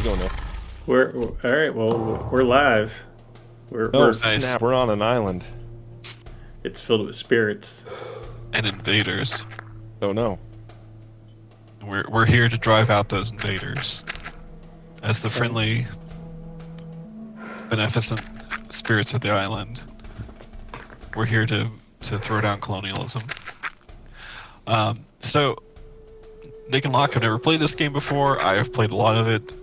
go, Nick. We're all right. Well, we're live. We're, Oh, we're Nice. snap. We're on an island. it's filled with spirits. And invaders. Oh, no. We're here to drive out those invaders. As the friendly, beneficent spirits of the island, we're here to throw down colonialism. So, Nick and Locke have never played this game before. I have played a lot of it.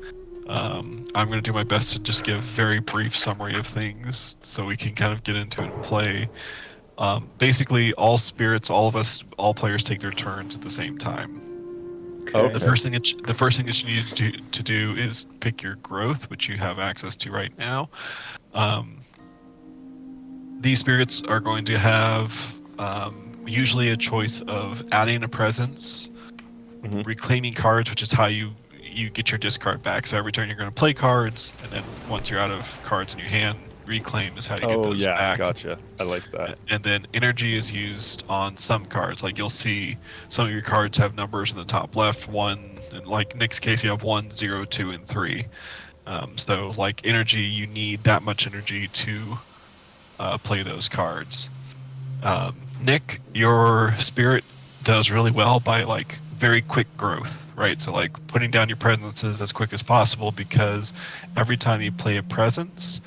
I'm going to do my best to just give a very brief summary of things so we can kind of get into it and play. Basically, all spirits, all of us, all players take their turns at the same time. Okay. The first thing that you need to do is pick your growth, which you have access to right now. These spirits are going to have usually a choice of adding a presence, reclaiming cards, which is how you get your discard back. So every turn you're going to play cards, and then once you're out of cards in your hand, reclaim is how you get Oh, those yeah. back. Gotcha. I like that. And then energy is used on some cards. Like you'll see some of your cards have numbers in the top left. One, like Nick's case, you have 1, 0, 2, and 3. So like energy, you need that much energy to play those cards. Nick, your spirit does really well by like very quick growth, right? So like putting down your presences as quick as possible, because every time you play a presence,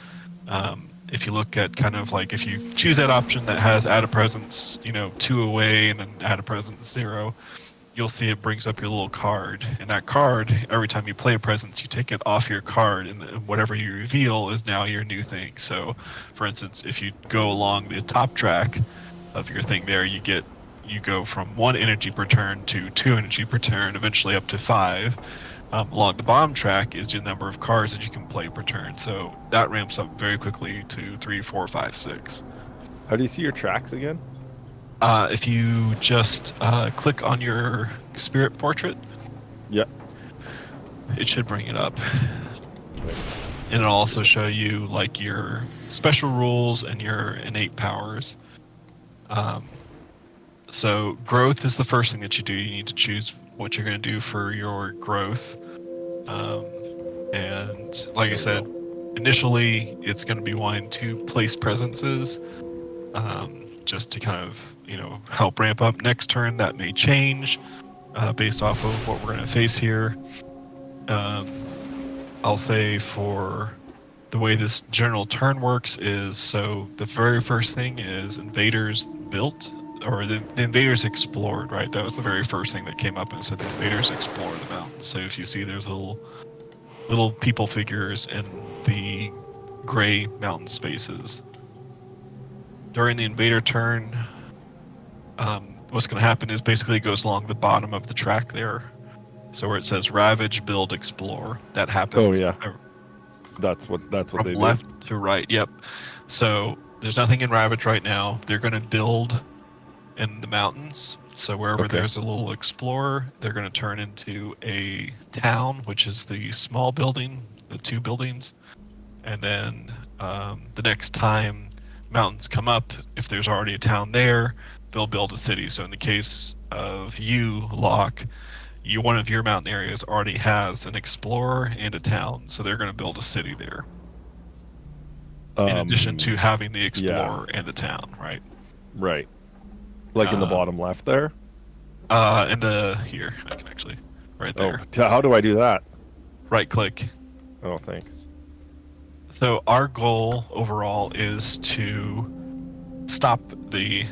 if you look at kind of like if you choose that option that has add a presence, 2 away and then add a presence 0, you'll see it brings up your little card. And that card, every time you play a presence, you take it off your card, and whatever you reveal is now your new thing. So, for instance, if you go along the top track of your thing there, you go from 1 energy per turn to 2 energy per turn, eventually up to 5. Along the bottom track is the number of cards that you can play per turn. So that ramps up very quickly to 3, 4, 5, 6. How do you see your tracks again? If you just click on your spirit portrait, Yep. it should bring it up. Okay. And it'll also show you like your special rules and your innate powers. So growth is the first thing that you do. You need to choose what you're going to do for your growth. And like I said, initially it's going to be wanting to place presences, just to kind of, help ramp up. Next turn that may change based off of what we're going to face here. I'll say for the way this general turn works is, so the very first thing is invaders built, or the invaders explored, right? That was the very first thing that came up, and said the invaders explore the mountains. So if you see, there's little people figures in the gray mountain spaces. During the invader turn, what's going to happen is basically it goes along the bottom of the track there. So where it says ravage, build, explore, that happens. Oh, yeah. That's what From they left do. to right. Yep. So there's nothing in ravage right now. They're going to build in the mountains. So wherever Okay. there's a little explorer, they're going to turn into a town, which is the small building, the 2 buildings. And then the next time mountains come up, if there's already a town there, they'll build a city. So in the case of you, Locke, one of your mountain areas already has an explorer and a town, so they're going to build a city there. In addition to having the explorer and the town, right? Right. Like in the bottom left there? Here, I can actually, right there. Oh, how do I do that? Right click. Oh, thanks. So our goal overall is to stop the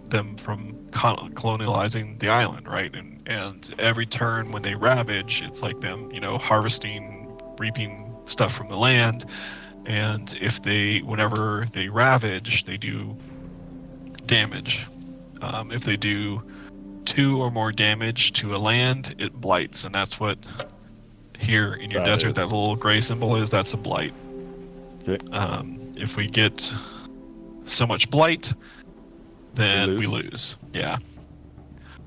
them from colonializing the island, right? And every turn when they ravage, it's like them, harvesting, reaping stuff from the land. And whenever they ravage, they do damage. If they do 2 or more damage to a land, it blights, and that's what here in your desert, that little gray symbol is. That's a blight. Okay. If we get so much blight, then we lose. Yeah.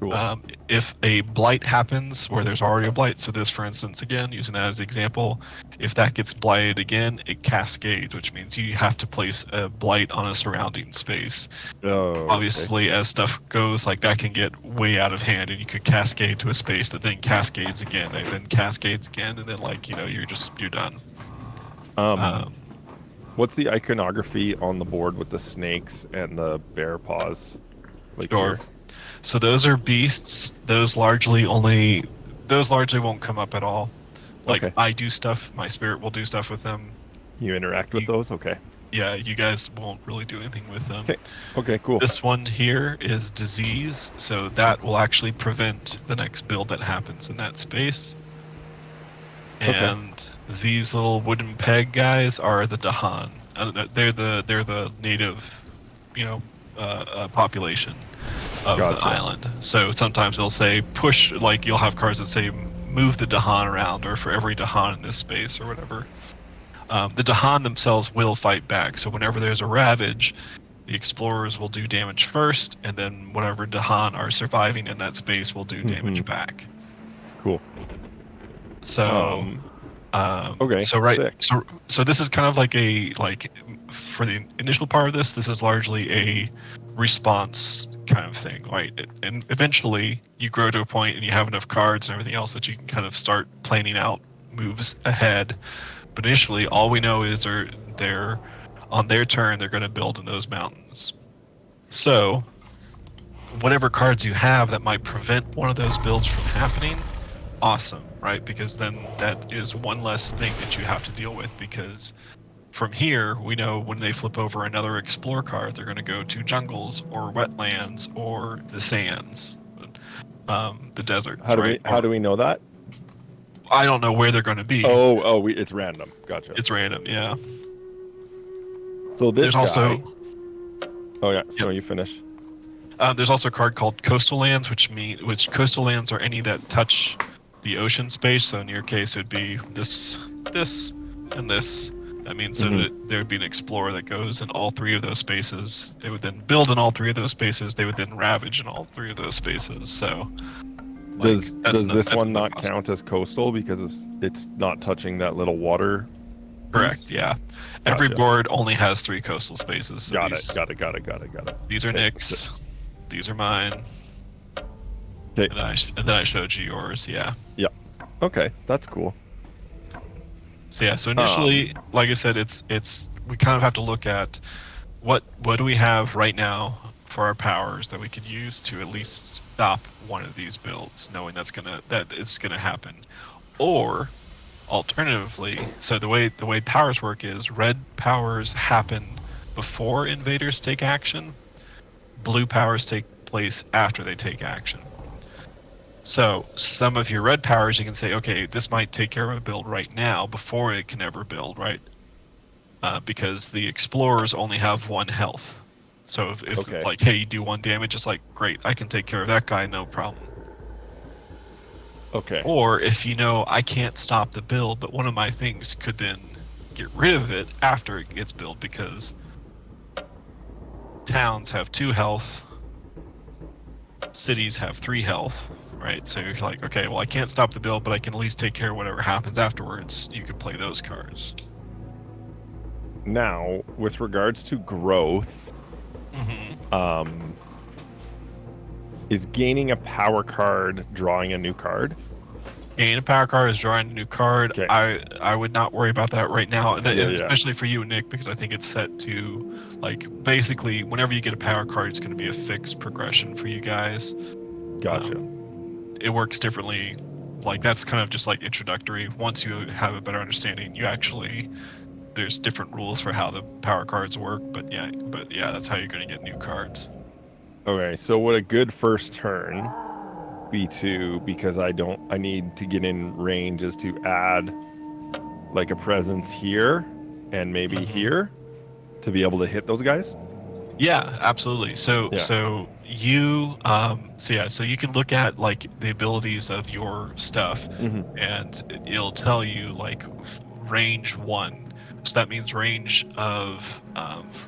Cool. If a blight happens where there's already a blight, so this, for instance, again, using that as an example, if that gets blighted again, it cascades, which means you have to place a blight on a surrounding space. Oh, Obviously, as stuff goes, like that can get way out of hand, and you could cascade to a space that then cascades again, and then cascades again, and then you're done. What's the iconography on the board with the snakes and the bear paws? Like Sure. here? So those are beasts. Those largely won't come up at all. Like Okay. I do stuff, my spirit will do stuff with them. You interact with those? Okay. Yeah, you guys won't really do anything with them. Okay. Okay, cool. This one here is disease, so that will actually prevent the next build that happens in that space. Okay. And these little wooden peg guys are the Dahan. They're the native, population of the Gotcha. island. So sometimes they'll say push, like you'll have cards that say move the Dahan around, or for every Dahan in this space, or whatever. The Dahan themselves will fight back. So whenever there's a ravage, the explorers will do damage first, and then whatever Dahan are surviving in that space will do damage back. Cool. So, Okay, So right. sick. So this is kind of like for the initial part of this. This is largely a response kind of thing, right? And eventually you grow to a point and you have enough cards and everything else that you can kind of start planning out moves ahead. But initially, all we know is they're on their turn, they're going to build in those mountains. So, whatever cards you have that might prevent one of those builds from happening, awesome, right? Because then that is one less thing that you have to deal with. Because from here, we know when they flip over another explore card, they're going to go to jungles or wetlands or the sands, the deserts. How do we know that? I don't know where they're going to be. It's random. Gotcha. It's random, yeah. So this There's also Oh yeah, so you finish. there's also a card called Coastal Lands, which coastal lands are any that touch the ocean space. So in your case, it'd be this, and this. That means that there would be an explorer that goes in all three of those spaces. They would then build in all three of those spaces. They would then ravage in all three of those spaces. So Does this one not count as coastal because it's not touching that little water? Correct. piece? Yeah. Every Gotcha. board only has 3 coastal spaces. So Got these, it. Got it. These are Okay, Nick's. These are mine. Okay. And then I showed you yours. Yeah. Okay, that's cool. So yeah. So initially, like I said, it's we kind of have to look at what do we have right now for our powers that we could use to at least stop one of these builds, knowing that it's gonna happen, or alternatively, so the way powers work is red powers happen before invaders take action, blue powers take place after they take action. So some of your red powers, you can say, okay, this might take care of a build right now before it can ever build, right? Because the explorers only have 1 health. So if it's like, hey, you do 1 damage, it's like, great, I can take care of that guy, no problem. Okay. Or if you know I can't stop the build, but one of my things could then get rid of it after it gets built, because towns have 2 health, cities have 3 health, right? So you're like, okay, well, I can't stop the build, but I can at least take care of whatever happens afterwards. You could play those cards. Now, with regards to growth, is gaining a power card drawing a new card? Gaining a power card is drawing a new card. Okay. I would not worry about that right now, and Yeah. especially for you, Nick, because I think it's set to, like, basically whenever you get a power card, it's going to be a fixed progression for you guys. Gotcha. It works differently. Like, that's kind of just like introductory. Once you have a better understanding, there's different rules for how the power cards work. But yeah, that's how you're going to get new cards. Okay, so what a good first turn be to, because I need to get in range, is to add like a presence here and maybe here to be able to hit those guys. Yeah, absolutely. So you can look at like the abilities of your stuff, and it'll tell you like range 1. So that means range of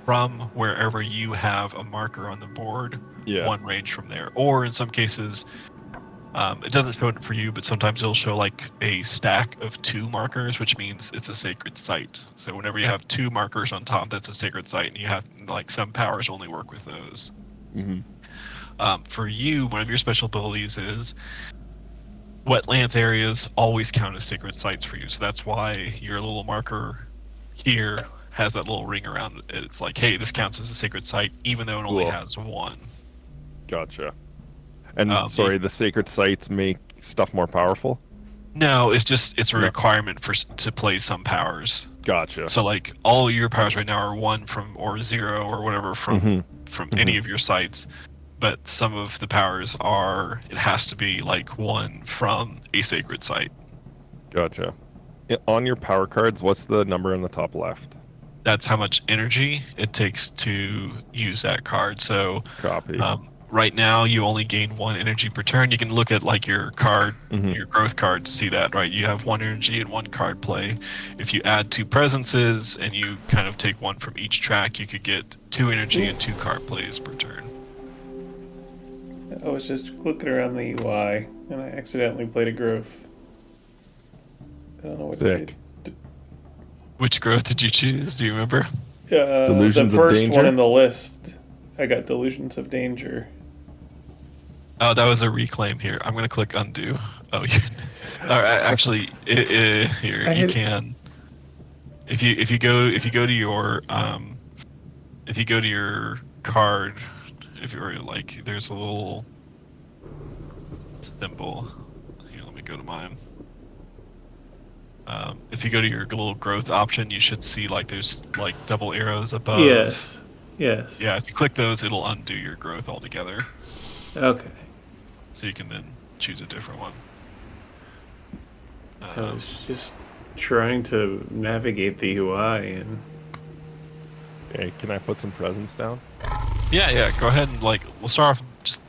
from wherever you have a marker on the board, Yeah. one range from there. Or in some cases, it doesn't show it for you, but sometimes it'll show like a stack of 2 markers, which means it's a sacred site. So whenever you have 2 markers on top, that's a sacred site, and you have like some powers only work with those. For you, one of your special abilities is wetlands areas always count as sacred sites for you. So that's why your little marker here has that little ring around it. It's like, hey, this counts as a sacred site, even though it only Cool. has 1. Gotcha. And sorry, the sacred sites make stuff more powerful? No, it's a No. requirement to play some powers. Gotcha. So like all your powers right now are 1 from or 0 or whatever from any of your sites, but some of the powers are it has to be like 1 from a sacred site. Gotcha. On your power cards, what's the number in the top left? That's how much energy it takes to use that card. So Copy. right now you only gain 1 energy per turn. You can look at like your card, your growth card to see that, right? You have 1 energy and 1 card play. If you add 2 presences and you kind of take 1 from each track, you could get 2 energy and 2 card plays per turn. I was just looking around the UI and I accidentally played a growth. I don't know what Sick. Which growth did you choose? Do you remember? Delusions the of first Danger? one in the list. I got Delusions of Danger. Oh, that was a reclaim here. I'm gonna click undo. Oh, you. All right, actually, here you can. If you go to your card, if you're like, there's a little symbol. Here, let me go to mine. If you go to your little growth option, you should see like there's like double arrows above. Yes. Yeah, if you click those, it'll undo your growth altogether. Okay. So you can then choose a different one. I was just trying to navigate the UI and. Hey, can I put some presents down? Yeah. Go ahead and we'll start off just,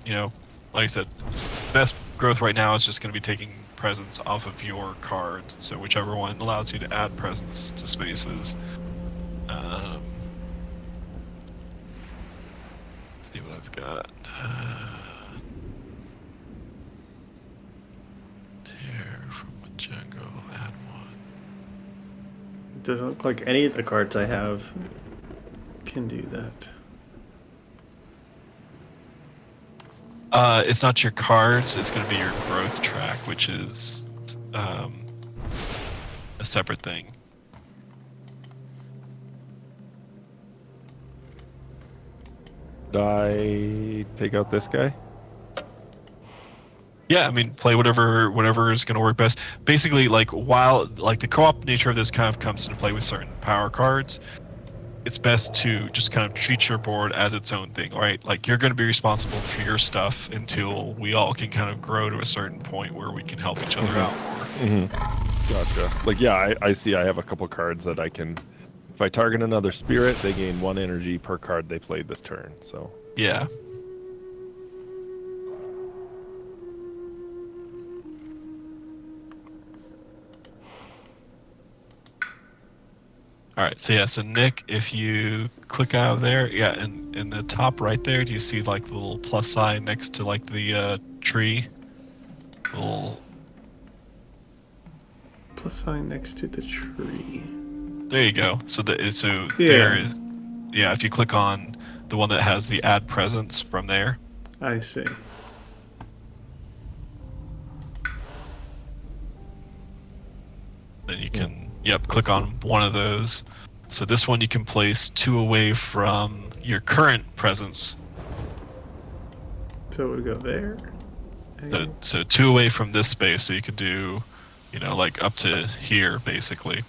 like I said, best growth right now is just going to be taking presents off of your cards. So whichever one allows you to add presents to spaces. Let's see what I've got. Tear from a jungle, add 1. It doesn't look like any of the cards I have can do that. It's not your cards, it's going to be your growth track, which is a separate thing. Did I take out this guy? Yeah, I mean, play whatever is going to work best. Basically, while the co-op nature of this kind of comes into play with certain power cards, it's best to just kind of treat your board as its own thing, right? Like, you're going to be responsible for your stuff until we all can kind of grow to a certain point where we can help each other out more. Gotcha. Like, yeah, I see I have a couple cards that I can... If I target another spirit, they gain 1 energy per card they played this turn, so... Yeah. All right, so Nick, if you click out of there, in the top right there, do you see like the little plus sign next to like the tree? Little... Plus sign next to the tree. There you go. So there is, if you click on the one that has the add presence from there. I see. Then you can, click on one of those. So this one you can place 2 away from your current presence. So we go there. So 2 away from this space, so you could do, like up to here, basically.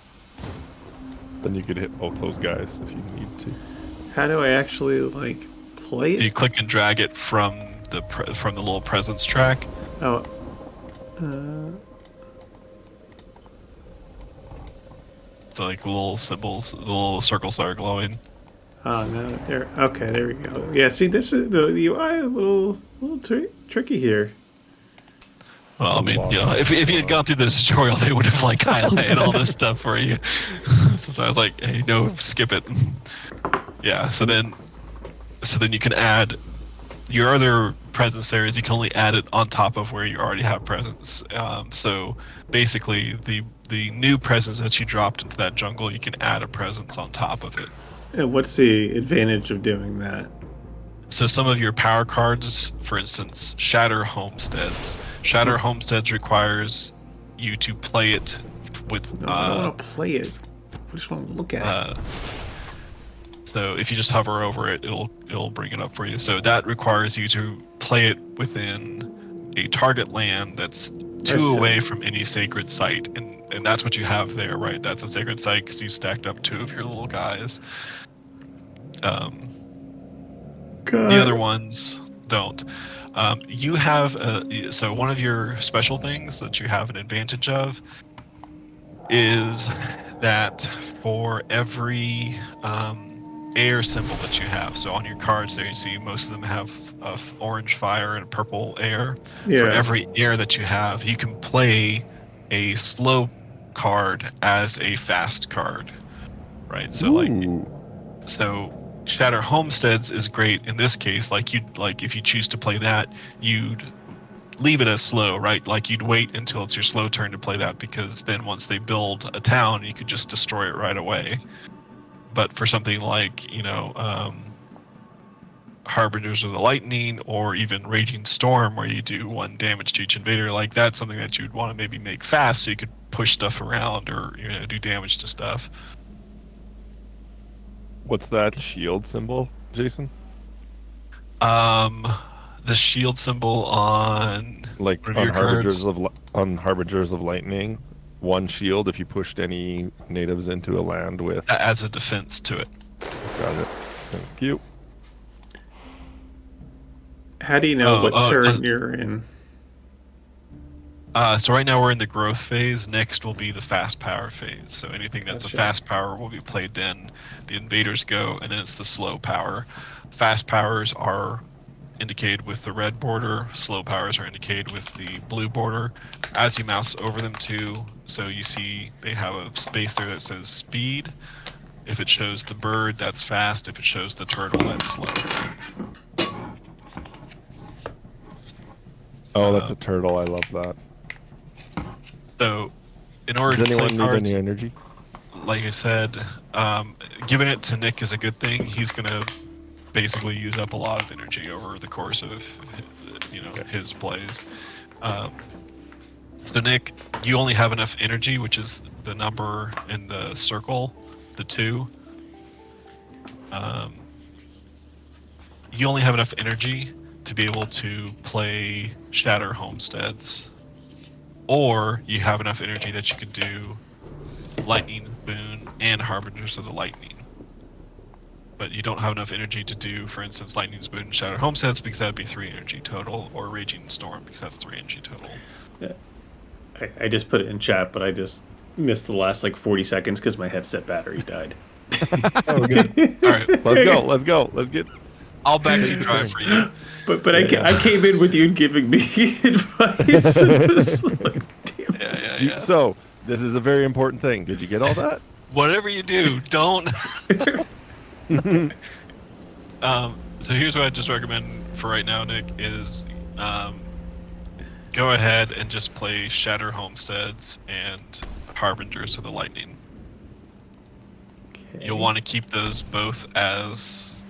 Then you could hit both those guys if you need to. How do I actually play it? You click and drag it from the little presence track. Oh. So like the little symbols, the little circles are glowing. Oh no! There. Okay, there we go. Yeah. See, this is the UI a little tricky here. Well, I mean, Unlock. you know, if you had gone through the tutorial, they would have like highlighted all this stuff for you. So I was like, hey, no, skip it. Yeah. So then you can add your other presence areas. You can only add it on top of where you already have presence. So basically, the new presence that you dropped into that jungle, you can add a presence on top of it. And what's the advantage of doing that? So some of your power cards, for instance, Shatter Homesteads. Shatter Homesteads requires you to play it with. No, I don't want to play it. I just want to look at it. So if you just hover over it, it'll bring it up for you. So that requires you to play it within a target land that's 2 away from any sacred site, and that's what you have there, right? That's a sacred site because you stacked up 2 of your little guys. The other ones don't. You have so one of your special things that you have an advantage of is that for every air symbol that you have, so on your cards there you see most of them have orange fire and purple air. Yeah. For every air that you have, you can play a slow card as a fast card, right? So so Shatter Homesteads is great in this case. Like if you choose to play that, you'd leave it as slow, right? Like you'd wait until it's your slow turn to play that, because then once they build a town, you could just destroy it right away. But for something like, Harbingers of the Lightning, or even Raging Storm, where you do 1 damage to each invader, like that's something that you'd want to maybe make fast so you could push stuff around or do damage to stuff. What's that shield symbol, Jason? The shield symbol on Like one of your cards. On Harbingers of Lightning, 1 shield if you pushed any natives into a land with. That adds a defense to it. Got it. Thank you. How do you know what turn you're in? So right now we're in the growth phase. Next will be the fast power phase. So anything that's a fast power will be played then. The invaders go, and then it's the slow power. Fast powers are indicated with the red border. Slow powers are indicated with the blue border. As you mouse over them too, so you see they have a space there that says speed. If it shows the bird, that's fast. If it shows the turtle, that's slow. Oh, that's a turtle. I love that. So, in order Does to anyone play need cards, any energy? like I said, giving it to Nick is a good thing. He's gonna basically use up a lot of energy over the course of his plays. So Nick, you only have enough energy, which is the number in the circle, the 2. You only have enough energy to be able to play Shatter Homesteads, or you have enough energy that you could do Lightning Boon and Harbingers of the Lightning. But you don't have enough energy to do, for instance, Lightning Boon and Shatter Homesteads, because that'd be 3 energy total, or Raging Storm, because that's 3 energy total. Yeah. I just put it in chat, but I just missed the last 40 seconds because my headset battery died. Oh, good. All right, Let's go. Let's get. I'll backseat drive for you. But I came in with you giving me advice. And was like, damn it. So this is a very important thing. Did you get all that? Whatever you do, don't. So here's what I just recommend for right now, Nick, is go ahead and just play Shatter Homesteads and Harbingers of the Lightning. Okay. You'll want to keep those both as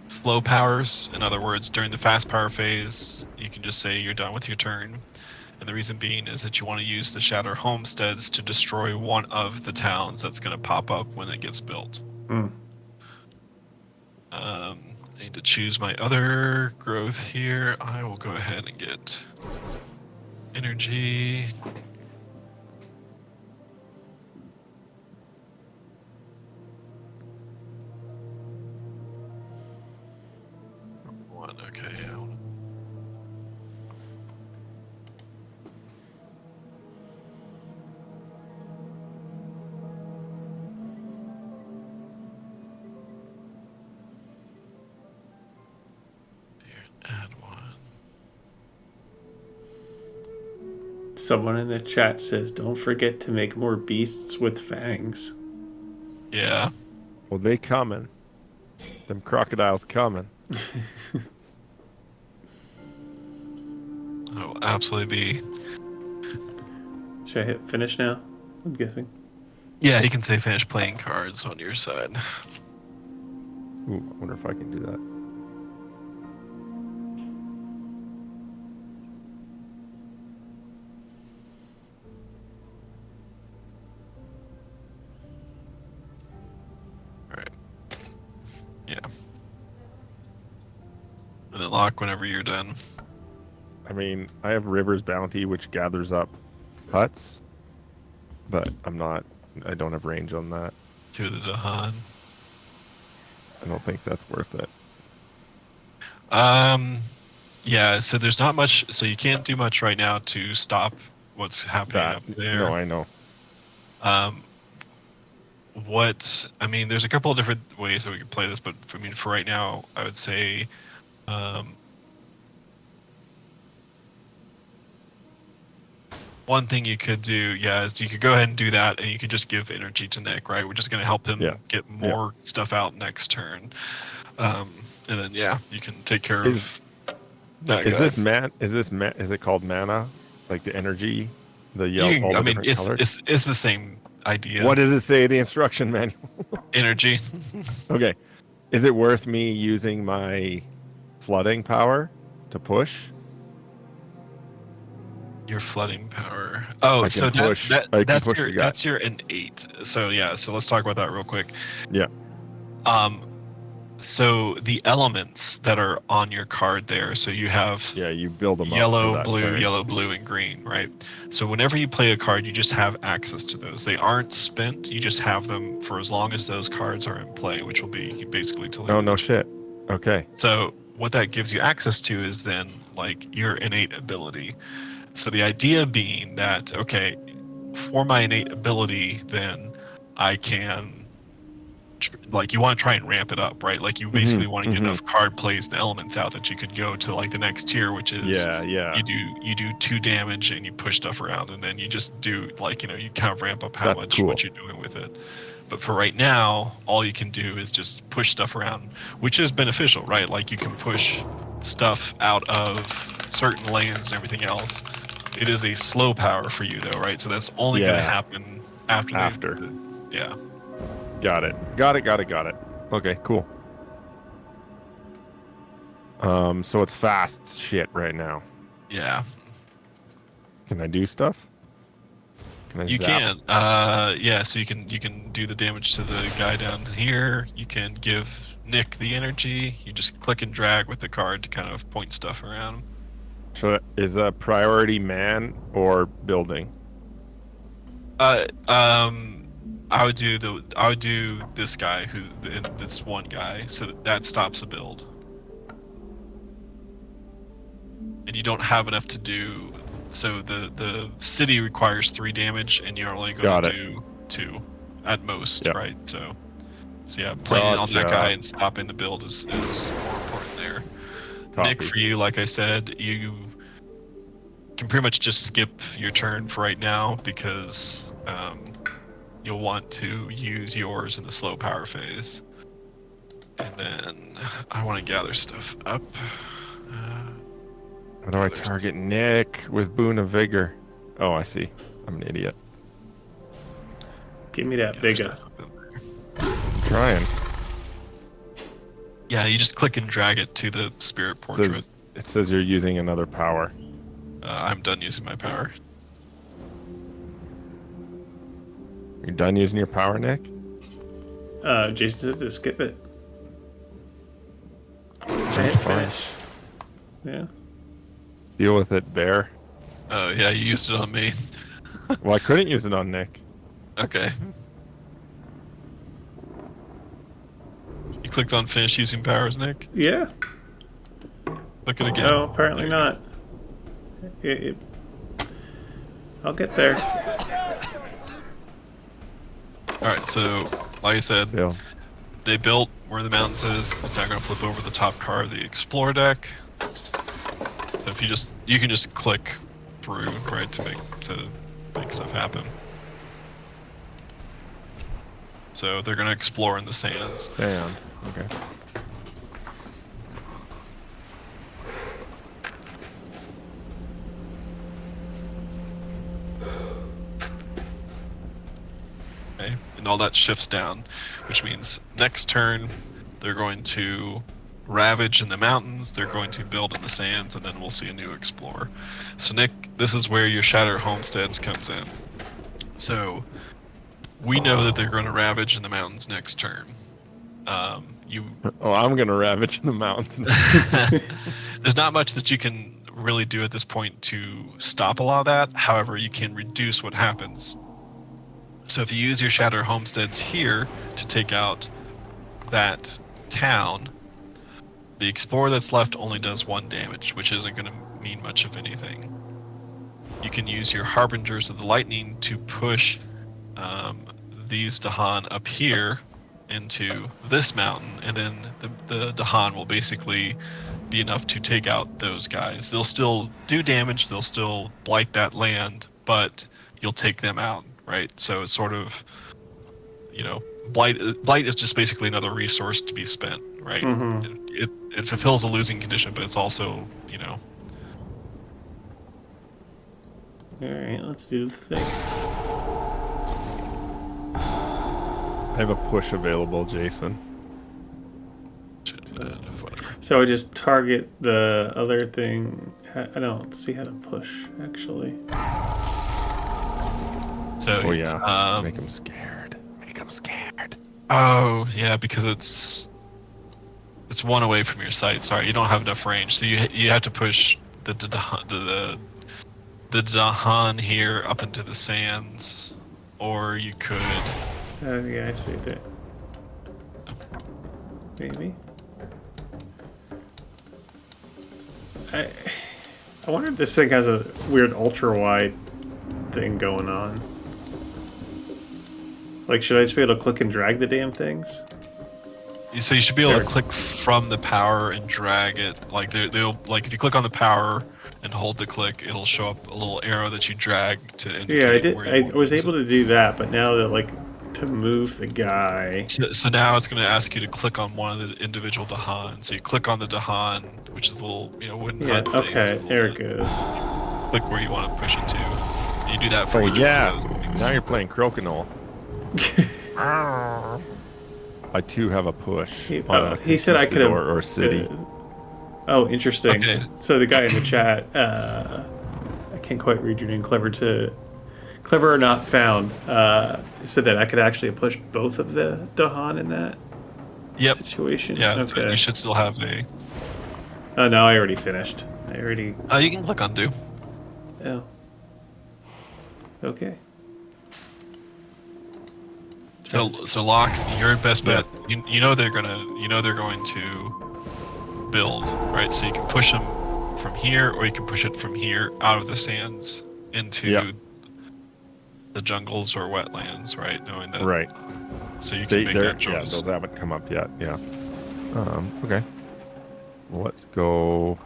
slow powers. In other words, during the fast power phase, you can just say you're done with your turn. And the reason being is that you want to use the Shatter Homesteads to destroy one of the towns that's going to pop up when it gets built. I need to choose my other growth here. I will go ahead and get energy. Okay, yeah. Add 1. Someone in the chat says, "Don't forget to make more beasts with fangs." Yeah. Well, they coming. Them crocodiles coming. It will absolutely be. Should I hit finish now? I'm guessing. Yeah, you can say finish playing cards on your side. Ooh, I wonder if I can do that. Alright. Yeah. And then lock whenever you're done. I mean, I have River's Bounty, which gathers up huts, but I don't have range on that. To the Dahan. I don't think that's worth it. Yeah, so there's not much, so you can't do much right now to stop what's happening up there. No, I know. I mean, there's a couple of different ways that we could play this, but I mean, for right now, I would say, one thing you could do, is you could go ahead and do that, and you could just give energy to Nick, right? We're just going to help him get more stuff out next turn. And then, you can take care of that guy. Is it called mana? Like the energy? The yellow, it's the same idea. What does it say in the instruction manual? Energy. Okay. Is it worth me using my flooding power to push? Your flooding power. Oh, so that's your innate. So so let's talk about that real quick. Yeah. So the elements that are on your card there. So you have you build them yellow, up yellow, blue, and green, right? So whenever you play a card, you just have access to those. They aren't spent. You just have them for as long as those cards are in play, which will be basically till. Oh no shit. Okay. So what that gives you access to is then like your innate ability. So the idea being that, okay, for my innate ability, then I can, like, you want to try and ramp it up, right? Like, you basically want to get enough card plays and elements out that you could go to, like, the next tier, which is you do 2 damage and you push stuff around, and then you just do, like, you kind of ramp up what you're doing with it. But for right now, all you can do is just push stuff around, which is beneficial, right? Like, you can push stuff out of certain lanes and everything else. It is a slow power for you, though, right? So that's only going to happen after. Yeah. Got it. Okay, cool. So it's fast shit right now. Yeah. Can I do stuff? Can I You zap? can. So you can do the damage to the guy down here. You can give Nick the energy. You just click and drag with the card to kind of point stuff around. So is a priority man or building? I would do this guy this one guy, so that stops a build. And you don't have enough to do. So the city requires 3 damage, and you're only going to do 2 at most, right? So playing on that guy and stopping the build is more important there. Copy. Nick, for you, like I said, you can pretty much just skip your turn for right now because you'll want to use yours in the slow power phase. And then I want to gather stuff up. How do I target Nick with Boon of Vigor? Oh, I see. I'm an idiot. Give me that vigor. I'm trying. Yeah, you just click and drag it to the spirit portrait. It says you're using another power. I'm done using my power. You're done using your power, Nick? Jason said to skip it. Finish. Yeah. Deal with it, Bear. Oh, yeah, you used it on me. Well, I couldn't use it on Nick. Okay. You clicked on finish using powers, Nick? Yeah. Click it again. No, apparently not. I'll get there. Alright, so, like I said, Yeah. they built where the mountains is. It's now going to flip over the top card of the Explore deck. So if you can just click through, right, to make stuff happen. So they're gonna explore in the sands. Sand. Okay. Okay, and all that shifts down, which means next turn they're going to ravage in the mountains, they're going to build in the sands, and then we'll see a new explorer. So Nick, this is where your Shatter Homesteads comes in. So we know that they're going to ravage in the mountains next turn. Oh, I'm gonna ravage in the mountains. There's not much that you can really do at this point to stop a lot of that. However, you can reduce what happens. So if you use your Shatter Homesteads here to take out that town, the Explorer that's left only does 1 damage, which isn't going to mean much of anything. You can use your Harbingers of the Lightning to push these Dahan up here into this mountain, and then the Dahan will basically be enough to take out those guys. They'll still do damage, they'll still blight that land, but you'll take them out, right? So it's sort of, you know, blight is just basically another resource to be spent, right? Mm-hmm. It fulfills a losing condition, but it's also, you know. Alright, let's do the thing. I have a push available, Jason. Whatever. So I just target the other thing. I don't see how to push, actually. So, Oh yeah. Make them scared. Make them scared. Oh yeah, because it's 1 away from your site. Sorry, you don't have enough range, so you have to push the Dahan here up into the sands, or you could. Oh yeah, I see that. Maybe. I wonder if this thing has a weird ultra wide thing going on. Like, should I just be able to click and drag the damn things? So you should be able to click from the power and drag it. Like they'll like if you click on the power and hold the click, it'll show up a little arrow that you drag to indicate. Yeah, I did. Where you I was able to do that, but now that like to move the guy. So now it's going to ask you to click on one of the individual Dahan. So you click on the Dahan, which is a little, you know, wooden Yeah. hut thing. Okay. There it goes. Click where you want to push it to. And you do that for Oh each yeah. of those things. Now you're playing Crokinole. I too have a push. He said I could have. Or city. Oh, interesting. Okay. So the guy in the chat, I can't quite read your name. Clever or not found. Said that I could actually push both of the Dahan in that situation. Yeah. Okay. So you should still have a. Oh no, I already finished. You can click undo. Oh. Okay. So Locke, your best bet. You know they're going to build, right? So you can push them from here, or you can push it from here out of the sands into the jungles or wetlands, right? Knowing that. Right. So you can make that choice. Yeah, those haven't come up yet. Yeah. Okay. Let's go.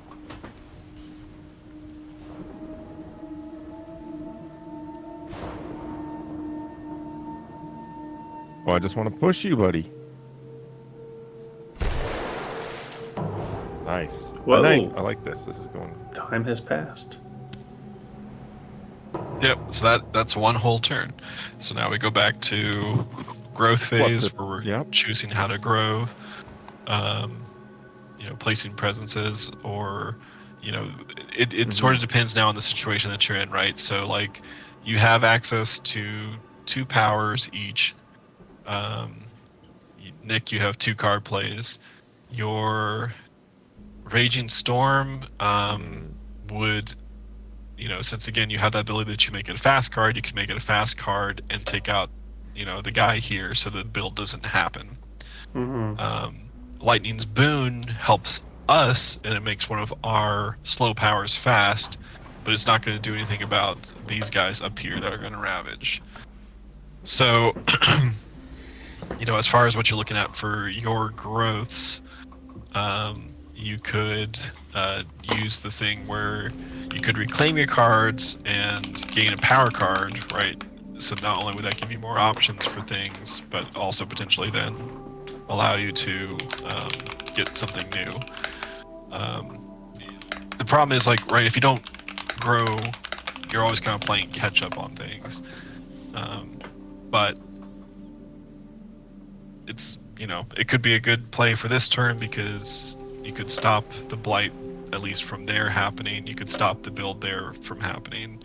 Oh, I just want to push you, buddy. Nice. Whoa. I like this. This is going. Time has passed. Yep. So that's 1 whole turn. So now we go back to growth phase where we're choosing how to grow. You know, placing presences, or you know, it sort of depends now on the situation that you're in, right? So like, you have access to 2 powers each. Nick, you have 2 card plays. Your Raging Storm would, you know, since again you have that ability that you make it a fast card, you can make it a fast card and take out, you know, the guy here so the build doesn't happen. Lightning's Boon helps us, and it makes one of our slow powers fast, but it's not going to do anything about these guys up here that are going to ravage. So, you know, as far as what you're looking at for your growths, you could use the thing where you could reclaim your cards and gain a power card, right? So not only would that give you more options for things, but also potentially then allow you to get something new. The problem is, like, right, if you don't grow, you're always kind of playing catch up on things. But it's, it could be a good play for this turn because you could stop the blight, at least from there happening. You could stop the build there from happening.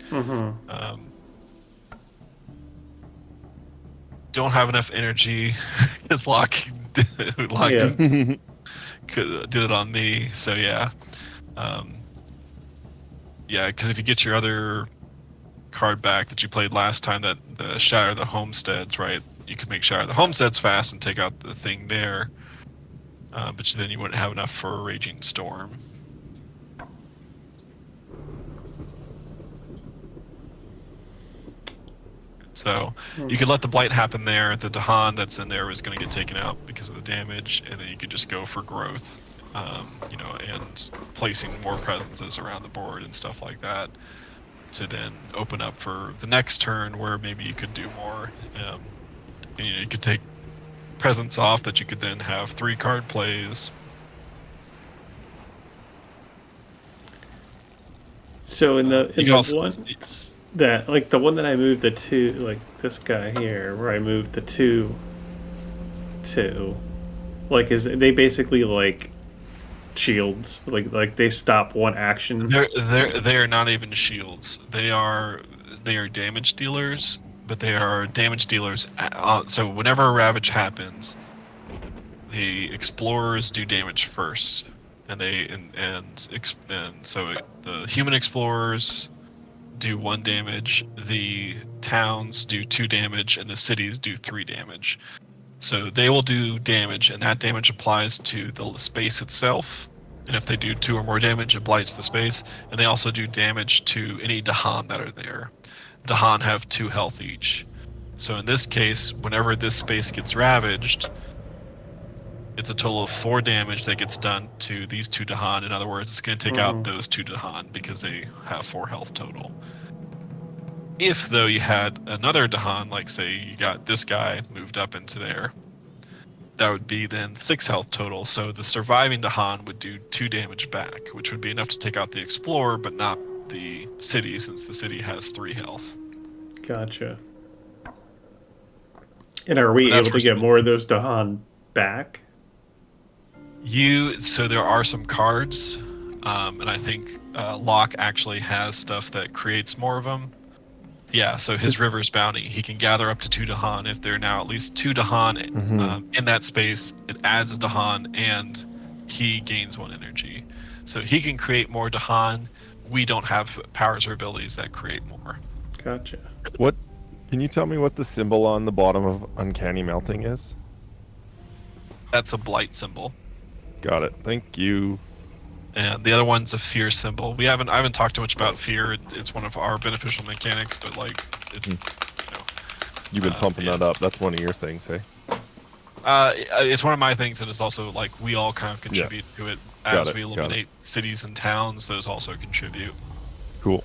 Don't have enough energy. His Locke did it on me. So yeah, because if you get your other card back that you played last time, that the Shatter the Homesteads, right? You could make Shatter the Homesteads fast and take out the thing there, but then you wouldn't have enough for a Raging Storm. So you could let the blight happen there. The Dahan that's in there is going to get taken out because of the damage, and then you could just go for growth, and placing more presences around the board and stuff like that to then open up for the next turn where maybe you could do more. You could take presents off that you could then have 3 card plays. So in the ones that, like the one that I moved the 2, like this guy here, where I moved the 2, like they basically like shields, like they stop one action. They are not even shields. They are damage dealers, but they are damage dealers. So whenever a ravage happens, the explorers do damage first, and so the human explorers do 1 damage, the towns do 2 damage, and the cities do 3 damage. So they will do damage, and that damage applies to the space itself. And if they do 2 or more damage, it blights the space. And they also do damage to any Dahan that are there. Dahan have 2 health each. So in this case, whenever this space gets ravaged, it's a total of 4 damage that gets done to these 2 Dahan. In other words, it's going to take out those 2 Dahan because they have 4 health total. If, though, you had another Dahan, like say you got this guy moved up into there, that would be then 6 health total. So the surviving Dahan would do 2 damage back, which would be enough to take out the Explorer, but not the city, since the city has 3 health. Gotcha. And are we able to get more of those Dahan back? So there are some cards, and I think Locke actually has stuff that creates more of them. Yeah, so his River's Bounty, he can gather up to 2 Dahan. If there are now at least 2 Dahan in that space, it adds a Dahan, and he gains 1 energy. So he can create more Dahan. We don't have powers or abilities that create more. Gotcha. What? Can you tell me what the symbol on the bottom of Uncanny Melting is? That's a blight symbol. Got it. Thank you. And the other one's a fear symbol. I haven't talked too much about fear. It's one of our beneficial mechanics, but like, you've been pumping that up. That's one of your things, hey? It's one of my things, and it's also like we all kind of contribute to it as we eliminate cities and towns. Those also contribute. Cool.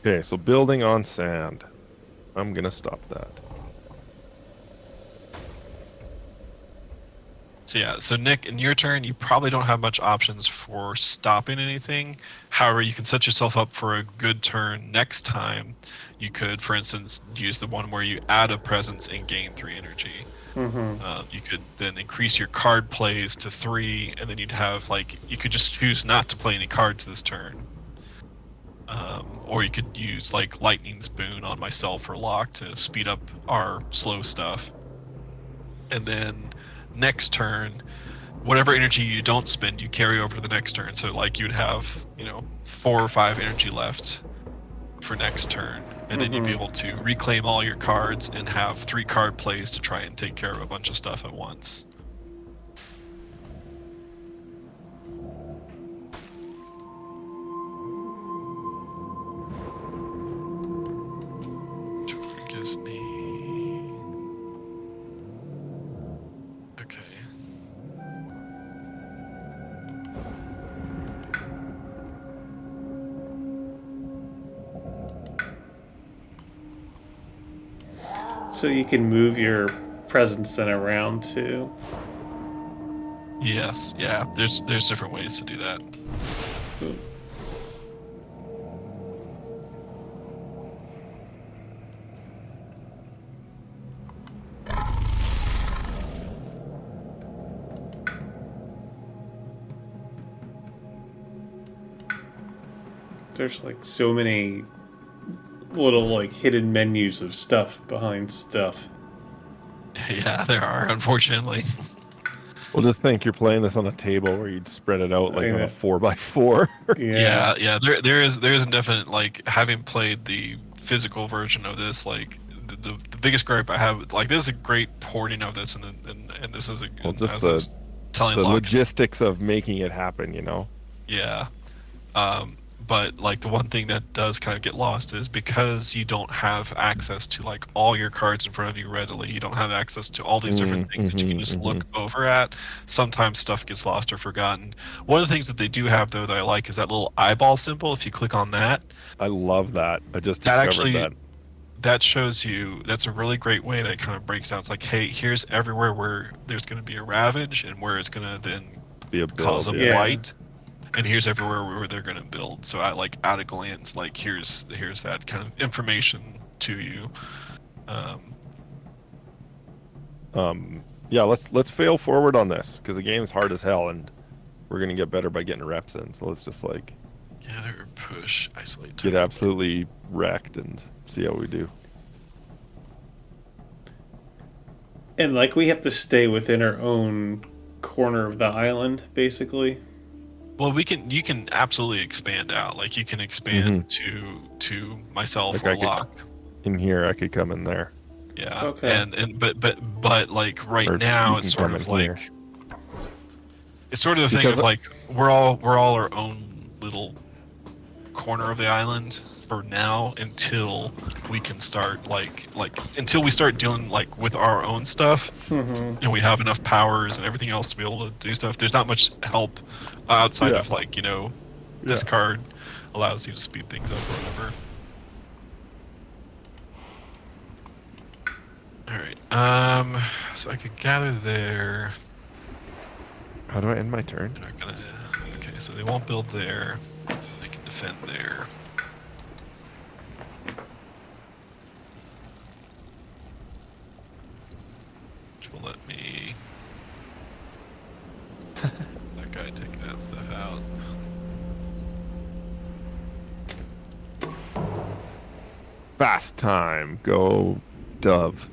Okay, so building on sand. I'm gonna stop that. So Nick, in your turn, you probably don't have much options for stopping anything. However, you can set yourself up for a good turn next time. You could, for instance, use the one where you add a presence and gain 3 energy. You could then increase your card plays to 3, and then you'd have, like, you could just choose not to play any cards this turn. Or you could use, like, Lightning's Boon on myself or Locke to speed up our slow stuff. And then next turn, whatever energy you don't spend, you carry over to the next turn. So like you'd have 4 or 5 energy left for next turn, and then you'd be able to reclaim all your cards and have 3 card plays to try and take care of a bunch of stuff at once. Gives me So you can move your presence then around too. Yes, yeah. There's different ways to do that. Ooh. There's like so many little like hidden menus of stuff behind stuff. Yeah, there are, unfortunately. Well, just think you're playing this on a table where you'd spread it out like I on a know. 4x4. Yeah. Yeah. There is a definite, like, having played the physical version of this, like the biggest gripe I have, like, this is a great porting of this, and this is a Well, just as I was telling the Locke, logistics of making it happen, you know. yeah. But like the one thing that does kind of get lost is because you don't have access to like all your cards in front of you readily. You don't have access to all these different things that you can just look over at. Sometimes stuff gets lost or forgotten. One of the things that they do have though that I like is that little eyeball symbol. If you click on that, I love that. I just that discovered actually that. that shows you, that's a really great way that kind of breaks down. It's like, hey, here's everywhere where there's going to be a ravage and where it's going to then Be a cause a build, yeah. blight. And here's everywhere where they're going to build. So I like at a glance, like here's that kind of information to you. Yeah, let's fail forward on this because the game's hard as hell, and we're gonna get better by getting reps in. So let's just like Gather, push, isolate. get absolutely wrecked and see how we do. And like we have to stay within our own corner of the island, basically. Well, you can absolutely expand out. Like you can expand to myself Like or Locke. In here, I could come in there. Yeah. Okay. And but like right Or now you it's can sort come of in like here. it's sort of the thing Because of like we're all our own little corner of the island for now until we can start like until we start dealing like with our own stuff and we have enough powers and everything else to be able to do stuff. There's not much help outside of like, you know, this card allows you to speed things up or whatever. Alright, so I could gather there. How do I end my turn? They're not gonna, okay, so they won't build there. They can defend there. Which will let me that guy take that stuff out. Fast time. Go, Dove.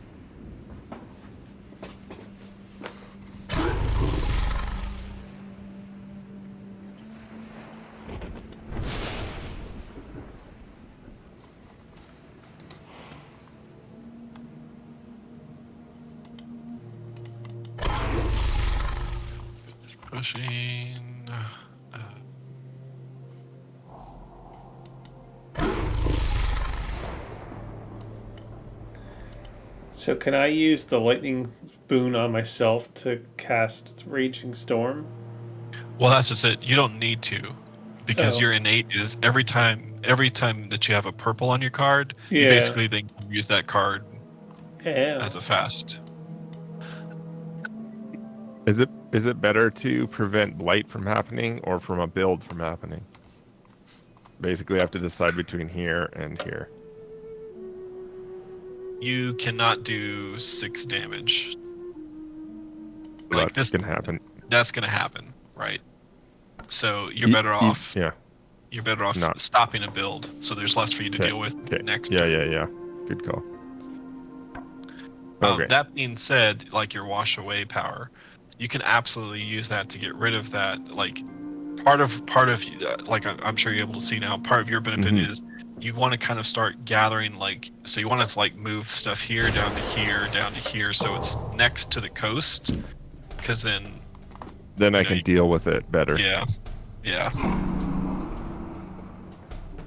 Pushing. So can I use the lightning boon on myself to cast Raging Storm? Well, that's just it. You don't need to, because Oh. your innate is every time that you have a purple on your card, you Yeah. basically then use that card Yeah. as a fast. Is it better to prevent blight from happening or from a build from happening? Basically, I have to decide between here and here. You cannot do 6 damage. Like This this can happen. That's gonna happen, right? So you're better off. Yeah. You're better off Not. stopping a build, so there's less for you to deal with next. Yeah. Good call. Okay. That being said, like your wash away power, you can absolutely use that to get rid of that. Like part of like I'm sure you're able to see now. Part of your benefit is you want to kind of start gathering, like, so you want to like move stuff here down to here, so it's next to the coast, because then I can deal with it better. Yeah.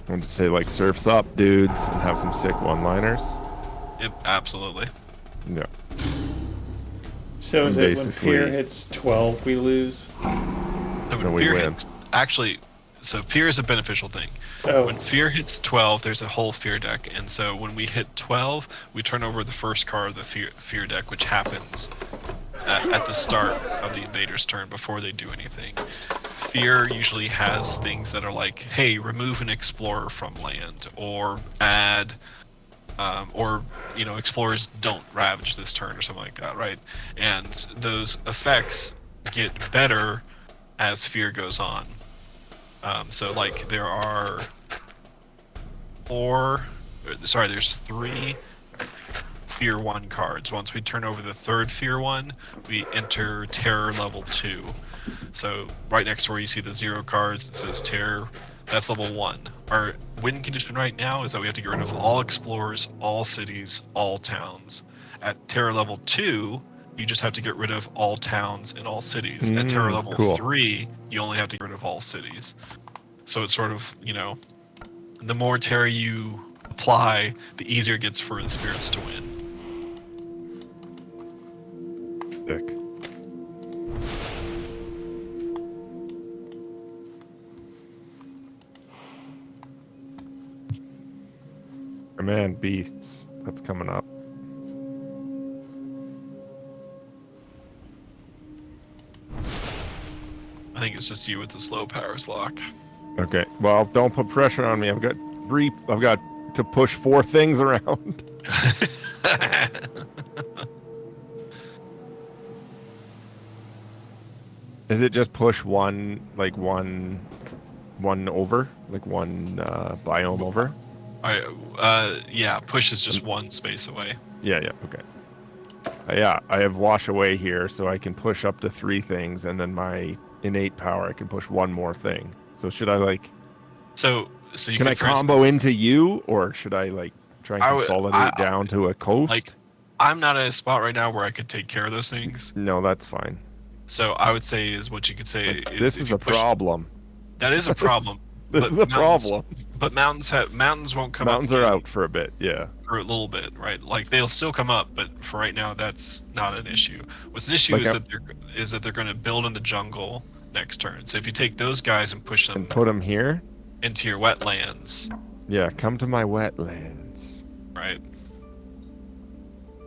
I want to say like surfs up, dudes, and have some sick one-liners. Yep, absolutely. Yeah. So is it when Basically- fear hits 12 we lose? So No, when we fear win. hits, actually, so fear is a beneficial thing. Oh. When fear hits 12, there's a whole fear deck, and so when we hit 12, we turn over the first card of the fear deck, which happens at the start of the invaders' turn before they do anything. Fear usually has things that are like, hey, remove an explorer from land, or add, or explorers don't ravage this turn, or something like that, right? And those effects get better as fear goes on. So like there are there's 3 Fear 1 cards. Once we turn over the 3rd Fear 1, we enter Terror level 2. So right next to where you see the 0 cards, it says Terror. That's level 1. Our win condition right now is that we have to get rid of all explorers, all cities, all towns. At Terror level 2, you just have to get rid of all towns and all cities. At Terror level cool. 3, you only have to get rid of all cities. So it's sort of, the more terror you apply, the easier it gets for the spirits to win. Sick. Command beasts. That's coming up. I think it's just you with the slow powers lock. Okay. Well, don't put pressure on me. I've got to push 4 things around. Is it just push one over, like one biome over? Yeah, push is just 1 space away. Yeah, okay. Yeah, I have wash away here, so I can push up to 3 things, and then my innate power, I can push 1 more thing. So should I So you can I combo into you, or should I try and consolidate down to a coast? I'm not at a spot right now where I could take care of those things. No, that's fine. So I would say is what you could say is this is a problem. That is a problem. This is a problem. But mountains won't come up. Mountains are out for a bit, yeah. For a little bit, right? Like they'll still come up, but for right now, that's not an issue. What's an issue is that they're going to build in the jungle next turn. So if you take those guys and push them and put them here into your wetlands. Yeah, come to my wetlands. Right.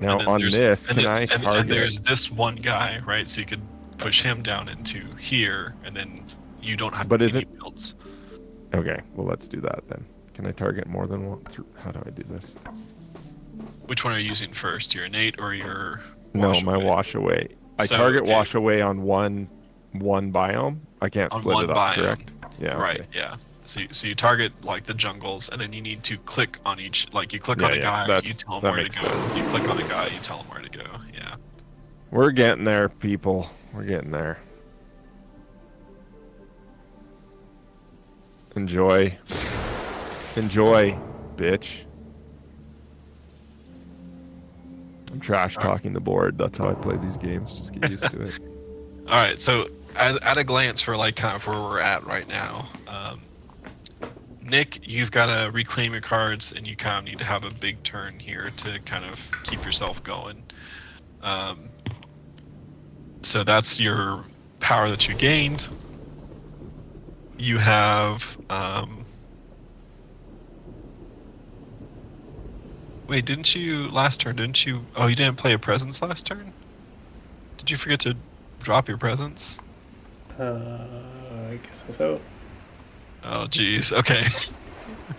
Now on this, can I target? And there's this one guy, right? So you could push him down into here, and then you don't have any builds. Okay, well let's do that then. Can I target more than one? How do I do this? Which one are you using first? Your innate or your wash away? I target wash away on one biome. I can't split it up, correct? Yeah. Right. Okay. Yeah. So you target like the jungles, and then you need to click on each. Like you click on a guy, you tell him where to go. Sense. You click on a guy, you tell him where to go. Yeah. We're getting there, people. We're getting there. Enjoy, bitch. I'm trash talking the board. That's how I play these games. Just get used to it. All right. So at a glance for kind of where we're at right now, Nick, you've got to reclaim your cards, and you kind of need to have a big turn here to kind of keep yourself going. So that's your power that you gained. You have wait, didn't you last turn? Didn't you? Oh, you didn't play a presence last turn. Did you forget to drop your presence? I guess so. Oh, geez. Okay. It's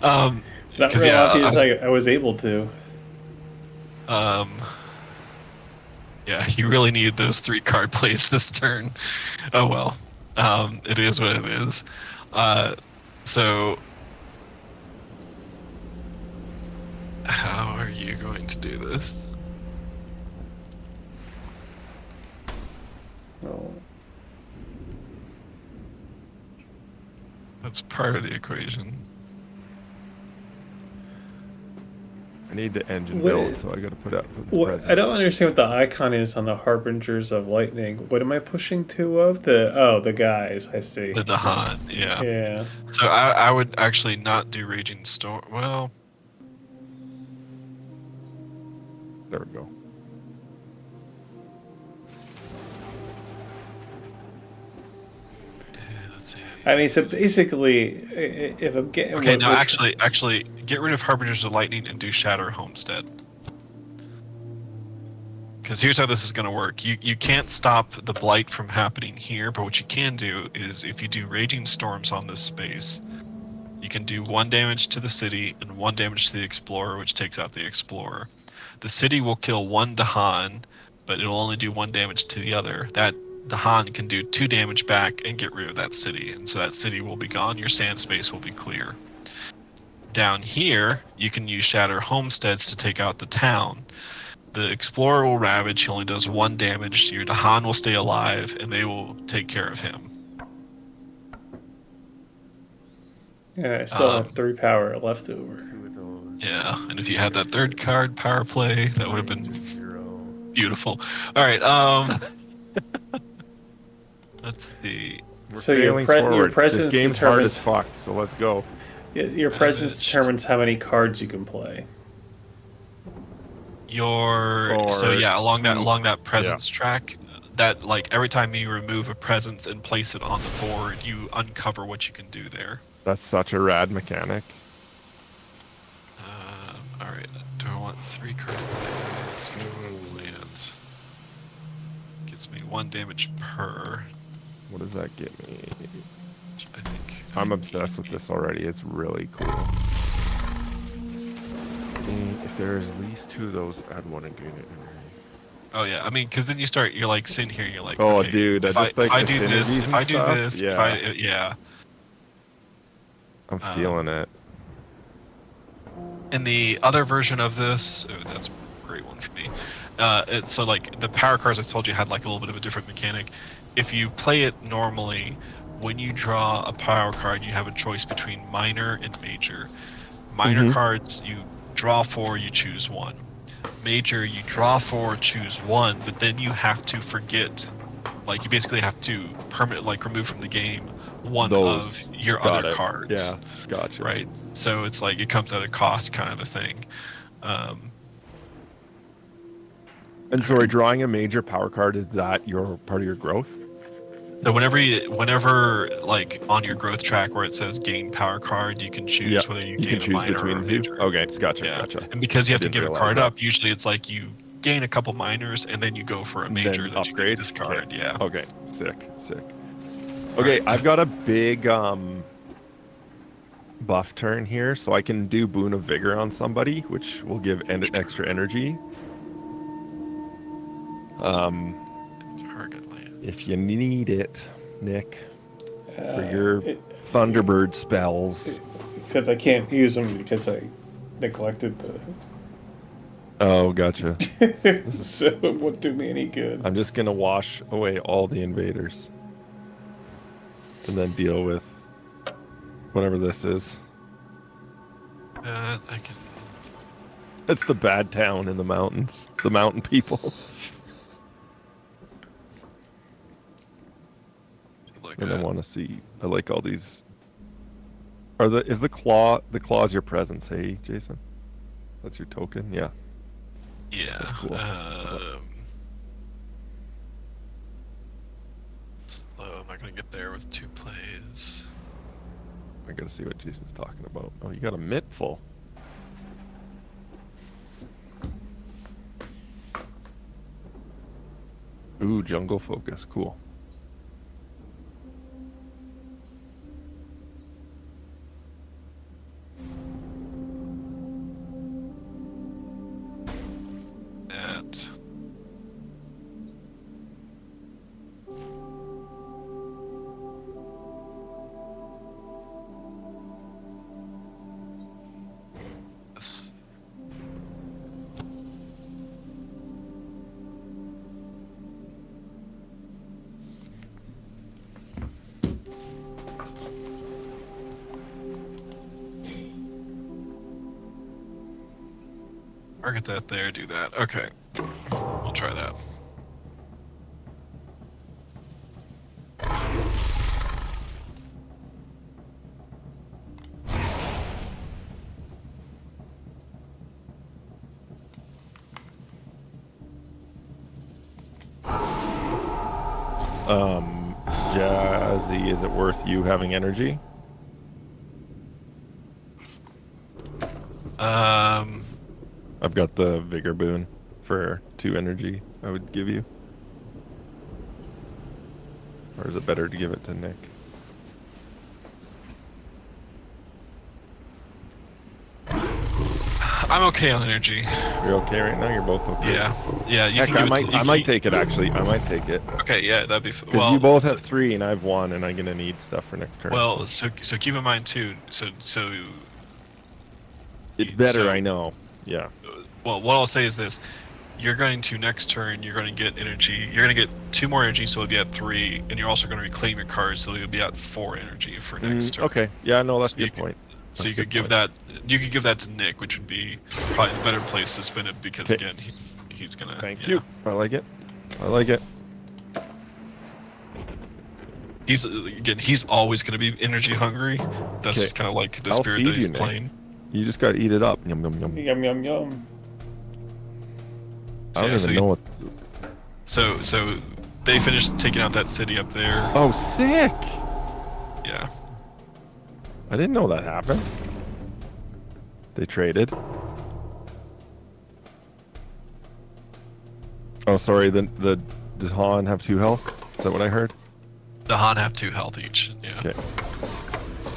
not real obvious. I was able to. Yeah, you really need those 3 card plays this turn. Oh well. It is what it is. So how are you going to do this? Oh. That's part of the equation. I need to engine build, so I got to put up. I don't understand what the icon is on the Harbingers of Lightning. What am I pushing 2 of? The guys. I see. The Dahan, yeah. Yeah. So I would actually not do Raging Storm. Well, there we go. let's see. I mean, so basically, if I'm getting Okay, no, actually, get rid of Harbingers of Lightning and do Shatter Homestead. Because here's how this is going to work. You can't stop the blight from happening here, but what you can do is if you do Raging Storms on this space, you can do 1 damage to the city and 1 damage to the Explorer, which takes out the Explorer. The city will kill 1 Dahan, but it'll only do 1 damage to the other. That Dahan can do 2 damage back and get rid of that city, and so that city will be gone. Your sand space will be clear. Down here, you can use Shatter Homesteads to take out the town. The Explorer will ravage, he only does 1 damage, your Dahan will stay alive, and they will take care of him. Yeah, I still have 3 power left over. Yeah, and if you had that 3rd card, Power Play, that would have been beautiful. Alright, let's see. We're So your failing presence this game's hard determines as fuck, so let's go. your presence determines how many cards you can play. Along that presence track, that like every time you remove a presence and place it on the board, you uncover what you can do there. That's such a rad mechanic. All right, do I want 3 card lands? Gets me 1 damage per. What does that get me? I think I'm obsessed with this already. It's really cool. If there's at least 2 of those, I'd want to gain it. Oh yeah, I mean, because then you're like sitting here, you're like, oh okay, dude, if I do this, yeah. I'm feeling it. And the other version of this, that's a great one for me. So like the power cards I told you had like a little bit of a different mechanic. If you play it normally, when you draw a power card, you have a choice between minor and major. Minor cards, you draw 4, you choose 1. Major, you draw 4, choose 1, but then you have to forget, like you basically have to remove from the game one of your other cards. Yeah, gotcha. Right. So it's like it comes at a cost kind of a thing. And sorry, drawing a major power card, is that your part of your growth? So whenever like on your growth track where it says gain power card, you can choose whether you gain a minor or a major. Okay, gotcha. And because you have to give a card up, usually it's like you gain a couple minors and then you go for a major that you can discard. Okay. Yeah. Okay, sick. Okay, I've got a big buff turn here, so I can do Boon of Vigor on somebody, which will give extra energy. Target land. If you need it, Nick, for your Thunderbird spells. Except I can't use them because I neglected the. Oh, gotcha. So it won't do me any good. I'm just gonna wash away all the invaders, and then deal with whatever this is. I can. It's the bad town in the mountains. The mountain people. And I want to see. I like all these. Is the claws your presence? Hey, Jason, that's your token. Yeah. Yeah. That's cool. I'm not gonna get there with 2 plays. I gotta see what Jason's talking about. Oh, you got a mitt full. Ooh, jungle focus. Cool. That. This. Target that there, do that. Okay. We'll try that. Prezi, is it worth you having energy? I've got the vigor boon for 2 energy I would give you. Or is it better to give it to Nick? I'm okay on energy. You're okay right now? You're both okay? Yeah. You Heck, can give I might take it, actually. I might take it. Okay, yeah, that'd be Because you both have 3 and I have 1, and I'm going to need stuff for next turn. Well, so keep in mind too. So it's better, I know. Yeah. Well, what I'll say is this: you're going to next turn. You're going to get energy. You're going to get 2 more energy, so it'll be at 3, and you're also going to reclaim your cards, so you'll be at 4 energy for next turn. Okay. Yeah, no, that's a good point. So you could give that. You could give that to Nick, which would be probably the better place to spend it because again, he's gonna. Thank you. I like it. I like it. He's always going to be energy hungry. That's just kind of like the spirit that he's playing. You just got to eat it up. Yum yum yum. Yum yum yum. I don't even know what. So they finished taking out that city up there. Oh, sick! Yeah. I didn't know that happened. They traded. Oh, sorry. The Dahan have 2 health. Is that what I heard? Dahan have 2 health each. Yeah. Okay.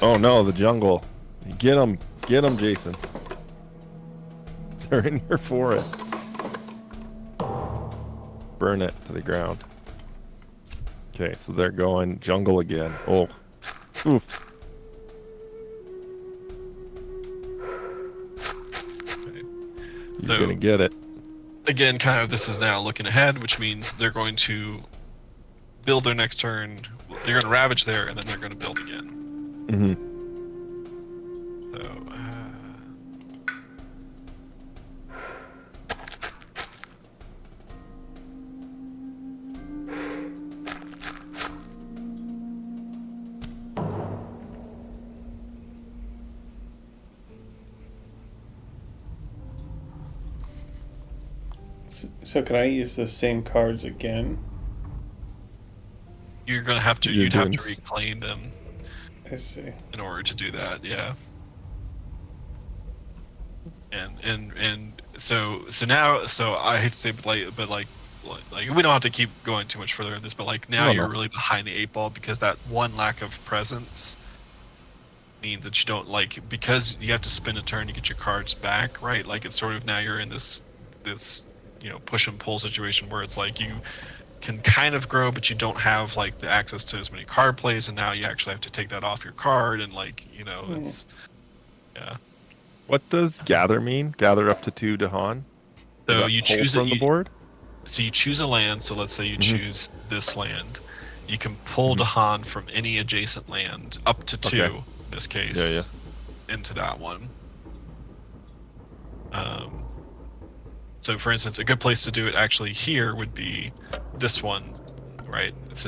Oh no, the jungle. Get them, Jason. They're in your forest. Burn it to the ground. Okay, so they're going jungle again. Oh. Oof. You're gonna get it. Again, kind of this is now looking ahead, which means they're going to build their next turn. They're going to ravage there, and then they're going to build again. Mm-hmm. So can I use the same cards again? You're gonna have to. You'd have to reclaim them. I see. In order to do that, yeah. And so now, so I hate to say, but like we don't have to keep going too much further in this, but like now you're really behind the 8 ball because that one lack of presence means that you don't because you have to spend a turn to get your cards back, right? Like it's sort of now you're in this push and pull situation where it's like you can kind of grow, but you don't have like the access to as many card plays, and now you actually have to take that off your card, and it's What does gather mean? Gather up to 2 Dahan? So you choose from the board. So you choose a land. So let's say you choose this land. You can pull Dahan from any adjacent land up to 2. In this case, into that one. So, for instance, a good place to do it actually here would be this one, right? Because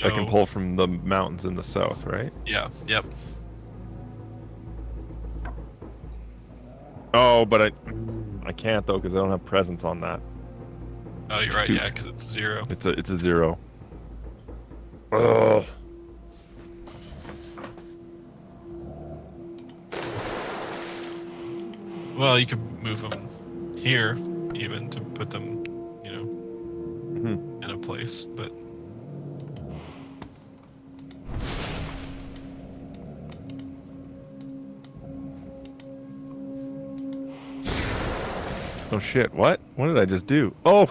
I can pull from the mountains in the south, right? Yeah. Yep. Oh, but I can't though because I don't have presence on that. Oh, you're right. Yeah, because it's 0. It's a 0. Oh. Well, you could move them here. Even to put them, in a place, but oh shit! What did I just do? Oh,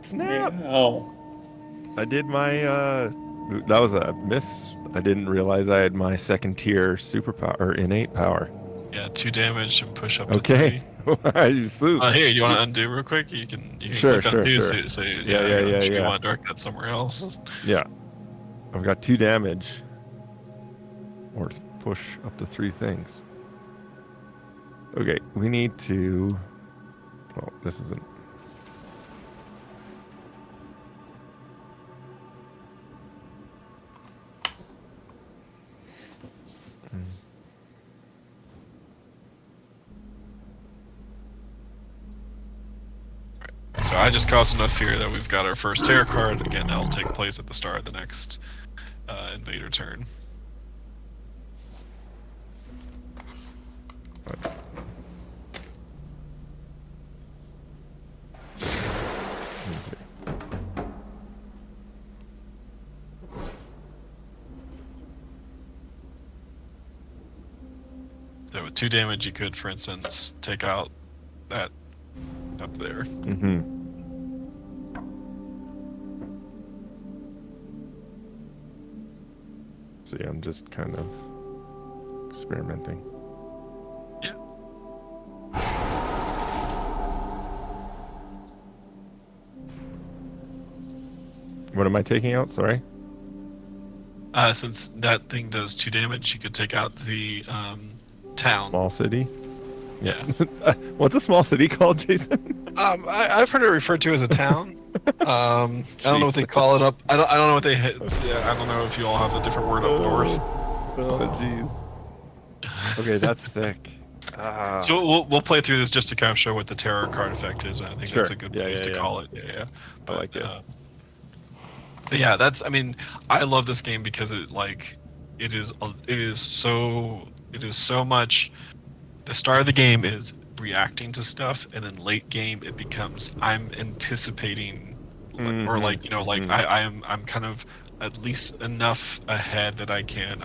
snap! Oh, I did my that was a miss. I didn't realize I had my 2nd tier superpower or innate power. Yeah, 2 damage and push up to 3. Here, you want to undo real quick? You can sure. undo, Sure. So Yeah. You want to direct that somewhere else? Yeah, I've got 2 damage. Or push up to 3 things. Okay, we need to. Oh, this isn't. So I just caused enough fear that we've got our first terror card. Again, that'll take place at the start of the next invader turn. So with 2 damage, you could, for instance, take out that up there. Mm-hmm. See, I'm just kind of experimenting. Yeah. What am I taking out? Sorry. Since that thing does 2 damage, you could take out the town. Small city. Yeah. What's a small city called, Jason? I've heard it referred to as a town. I don't know what they call it up. I don't know what they. Yeah, I don't know if you all have a different word up north. Oh, jeez. Okay, that's sick. So we'll play through this just to kind of show what the terror card effect is. I think that's a good place to call it. Yeah. But, I like it. But yeah, that's. I mean, I love this game because it is so much. The start of the game is reacting to stuff, and then late game it becomes I'm anticipating, or I'm kind of at least enough ahead that I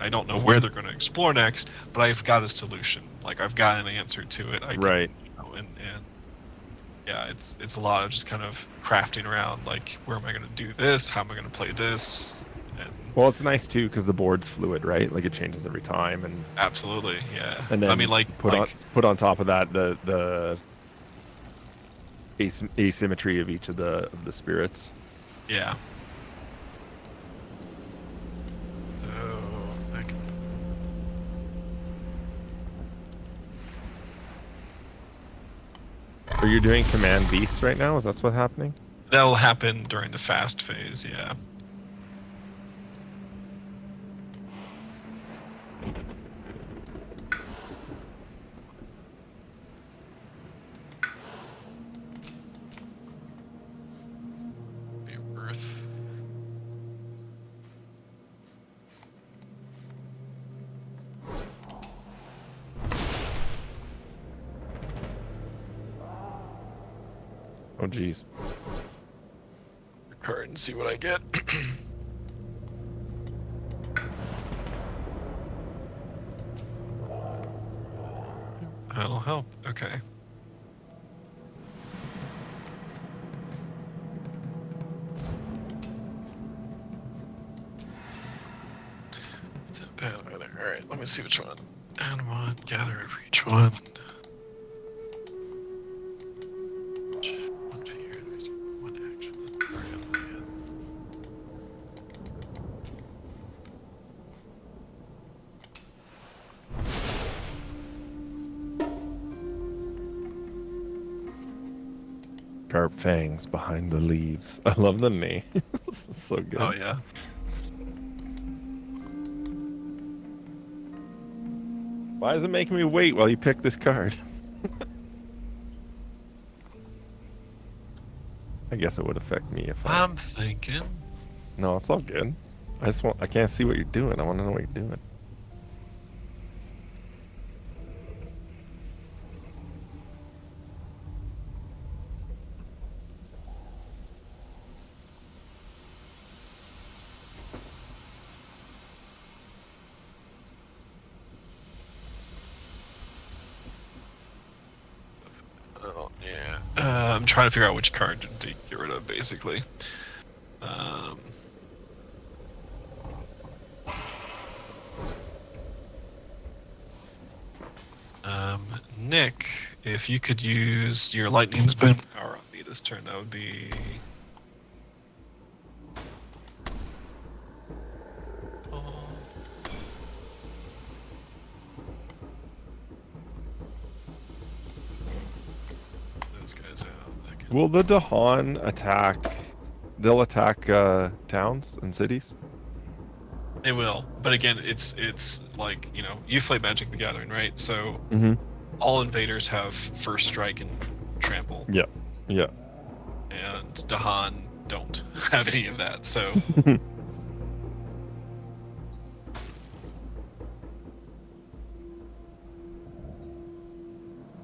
don't know where they're going to explore next, but I've got a solution. Like I've got an answer to it. Right. And yeah, it's a lot of just kind of crafting around. Like, where am I going to do this? How am I going to play this? And well, it's nice too because the board's fluid, right? Like it changes every time, and absolutely, yeah. And then I mean, put on top of that the asymmetry of each of the spirits. Yeah. Are you doing command beasts right now? Is that what's happening? That'll happen during the fast phase, yeah. Oh, geez. Card and see what I get. That'll help. Okay. It's not bad either. All right, let me see which one. Add one, gather for each one. Sharp fangs behind the leaves. I love the name. So good. Oh yeah. Why is it making me wait while you pick this card? I guess it would affect me if I'm thinking. No, it's all good. I can't see what you're doing. I want to know what you're doing. Oh yeah. I'm trying to figure out which card to get rid of, basically. Nick, if you could use your lightning spin power on me this turn, that would be. Those guys out. Will the Dahan attack? They'll attack towns and cities? They will, but again, it's like, you play Magic the Gathering, right? So Mm-hmm. all invaders have first strike and trample. Yeah. Yeah. and Dahan don't have any of that. So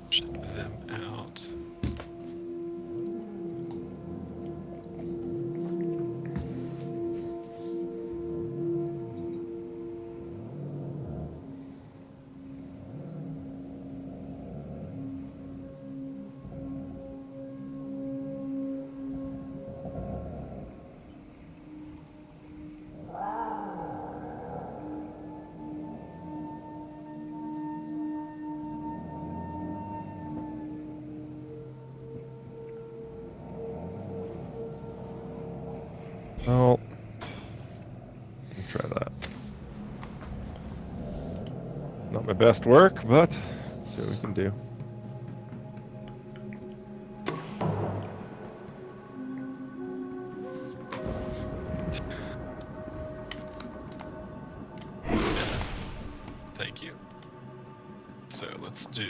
ship them out. Well, let's try that. Not my best work, but let's see what we can do. Thank you. So let's do.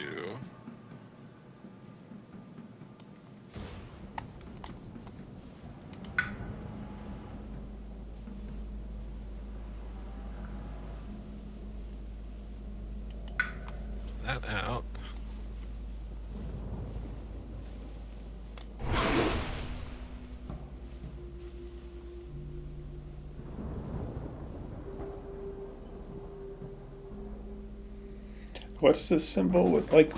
That out. What's this symbol with like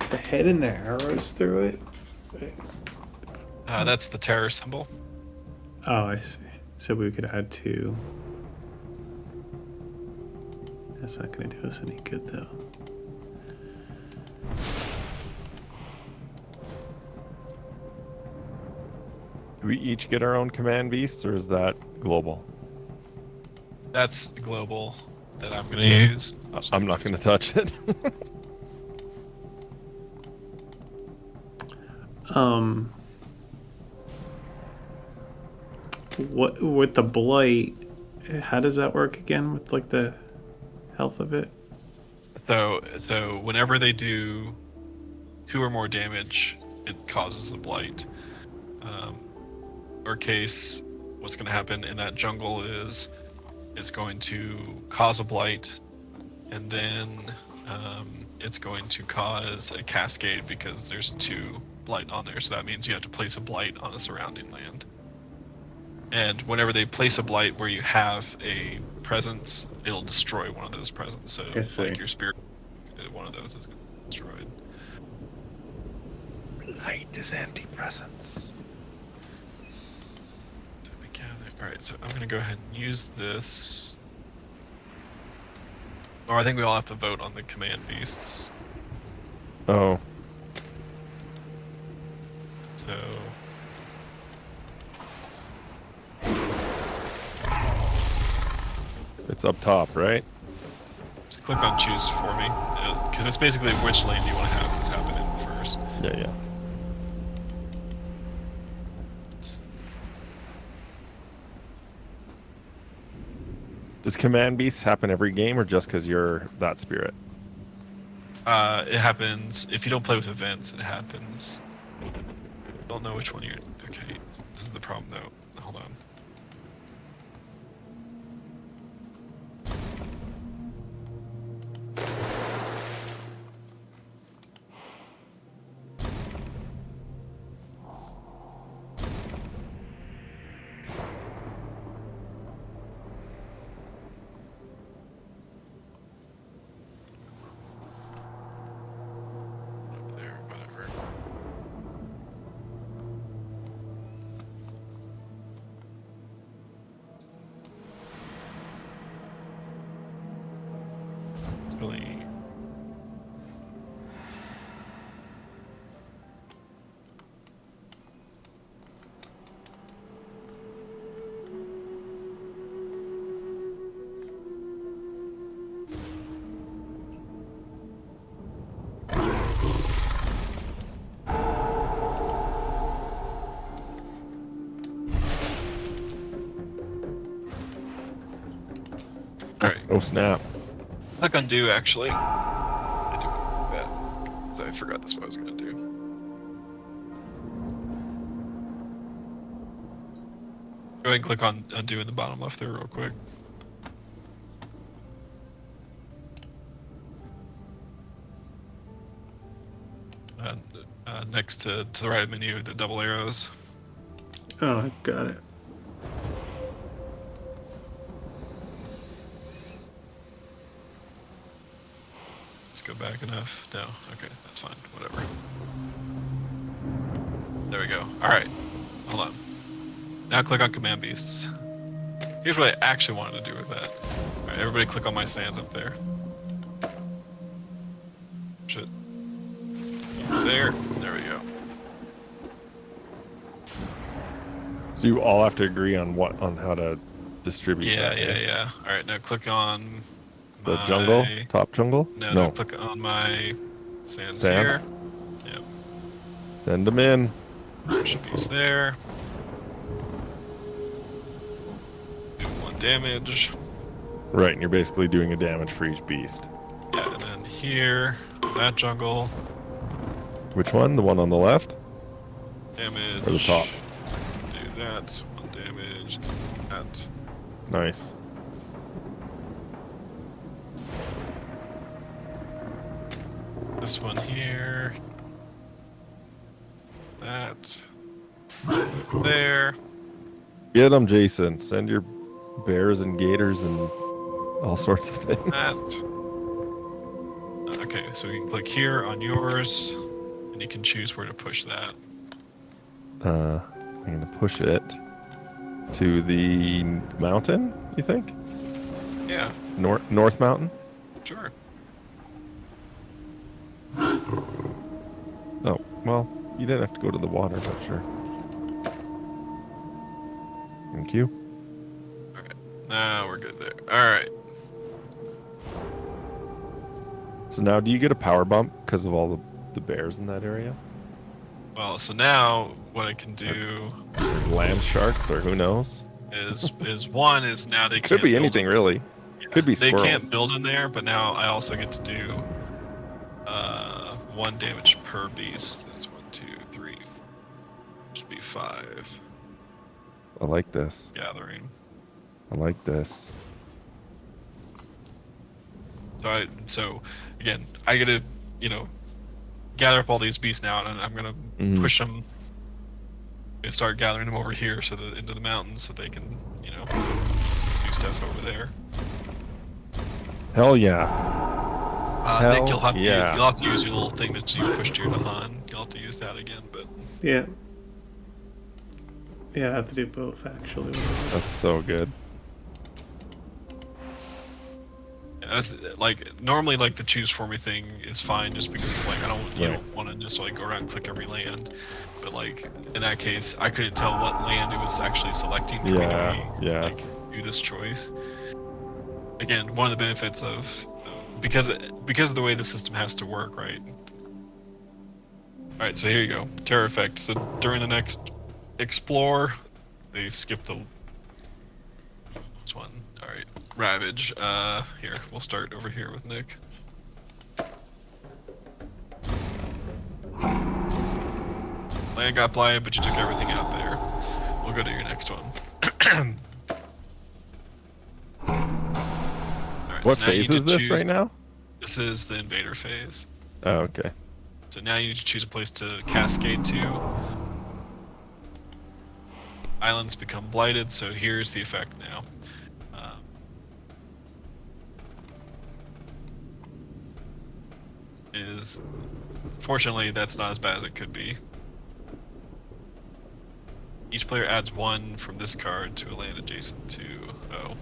the head and the arrows through it? That's the terror symbol. Oh, I see. So we could add 2. That's not going to do us any good, though. Do we each get our own command beasts, or is that global? That's the global that I'm going to use. I'm not going to touch it. What with the blight? How does that work again with like the health of it? So whenever they do 2 or more damage, it causes a blight. Or case, what's going to happen in that jungle is it's going to cause a blight, and then it's going to cause a cascade because there's 2 blight on there. So that means you have to place a blight on a surrounding land. And whenever they place a blight where you have a presence, it'll destroy one of those presents. So like your spirit, one of those is destroyed. Light is anti-presence. So we gather. All right, so I'm gonna go ahead and use this. Or I think we all have to vote on the command beasts. Oh. So. It's up top, right? Just click on choose for me, because it's basically which lane do you want to have this happen in first. Yeah. Does command beasts happen every game, or just because you're that spirit? It happens if you don't play with events. It happens. Don't know which one you're. Okay, this is the problem though. Hold on. Up there, whatever. It's really. Alright, Oh snap! click undo actually. I do that because I forgot that's what I was gonna do. Go ahead and click on undo in the bottom left there real quick. Next to the right menu, the double arrows. Oh, I got it. Let's go back enough. No, okay, that's fine. Whatever. There we go. All right, hold on. Now click on command beasts. Here's what I actually wanted to do with that. All right, everybody click on my sands up there. Shit. There we go. So you all have to agree on how to distribute. Yeah, that, yeah, right? yeah. All right, now click on The jungle, top jungle. No, click on my sands Sand? here. Yep. Send them in. Should be there. Do 1 damage. Right, and you're basically doing a damage for each beast. Yeah, and then here, that jungle. Which one? The one on the left? Damage. Or the top? Do that. 1 damage. That. Nice. This one here. That. There. Get them, Jason. Send your bears and gators and all sorts of things. That. Okay, so we can click here on yours, and you can choose where to push that. I'm gonna push it to the mountain. You think? Yeah, North Mountain. sure. Oh well, you didn't have to go to the water, but sure. Thank you. Okay, now we're good there. All right. So now, do you get a power bump because of all the bears in that area? Well, so now what I can do Land sharks, or who knows? is one is now they Could can't be build anything, in- really. Could be They squirrels. can't build in there, but now I also get to do 1 damage per beast. That's 1, 2, 3. Should be 5. I like this. Gathering. I like this. So again, I get to gather up all these beasts now, and I'm gonna push them and start gathering them over here so that into the mountains so they can do stuff over there. Hell yeah. Nick, you'll have to use your little thing that you pushed to your Dahan. You'll have to use that again, but Yeah. Yeah, I have to do both actually. That's so good. as like normally like the choose for me thing is fine just because it's like I don't want to just like go around and click every land, but like in that case I couldn't tell what land it was actually selecting for me to like do this choice. Again, one of the benefits of because of the way the system has to work, right? Alright, so here you go. Terror effect. So during the next explore, they skip the this one. Alright. Ravage. Here, we'll start over here with Nick. Land got blighted, but you took everything out there. We'll go to your next one. Alright, What so now you phase need is to this choose- right now? This is the invader phase. Oh, okay. So now you need to choose a place to cascade to. Islands become blighted, so here's the effect now. Fortunately, that's not as bad as it could be. Each player adds 1 from this card to a land adjacent to... Oh.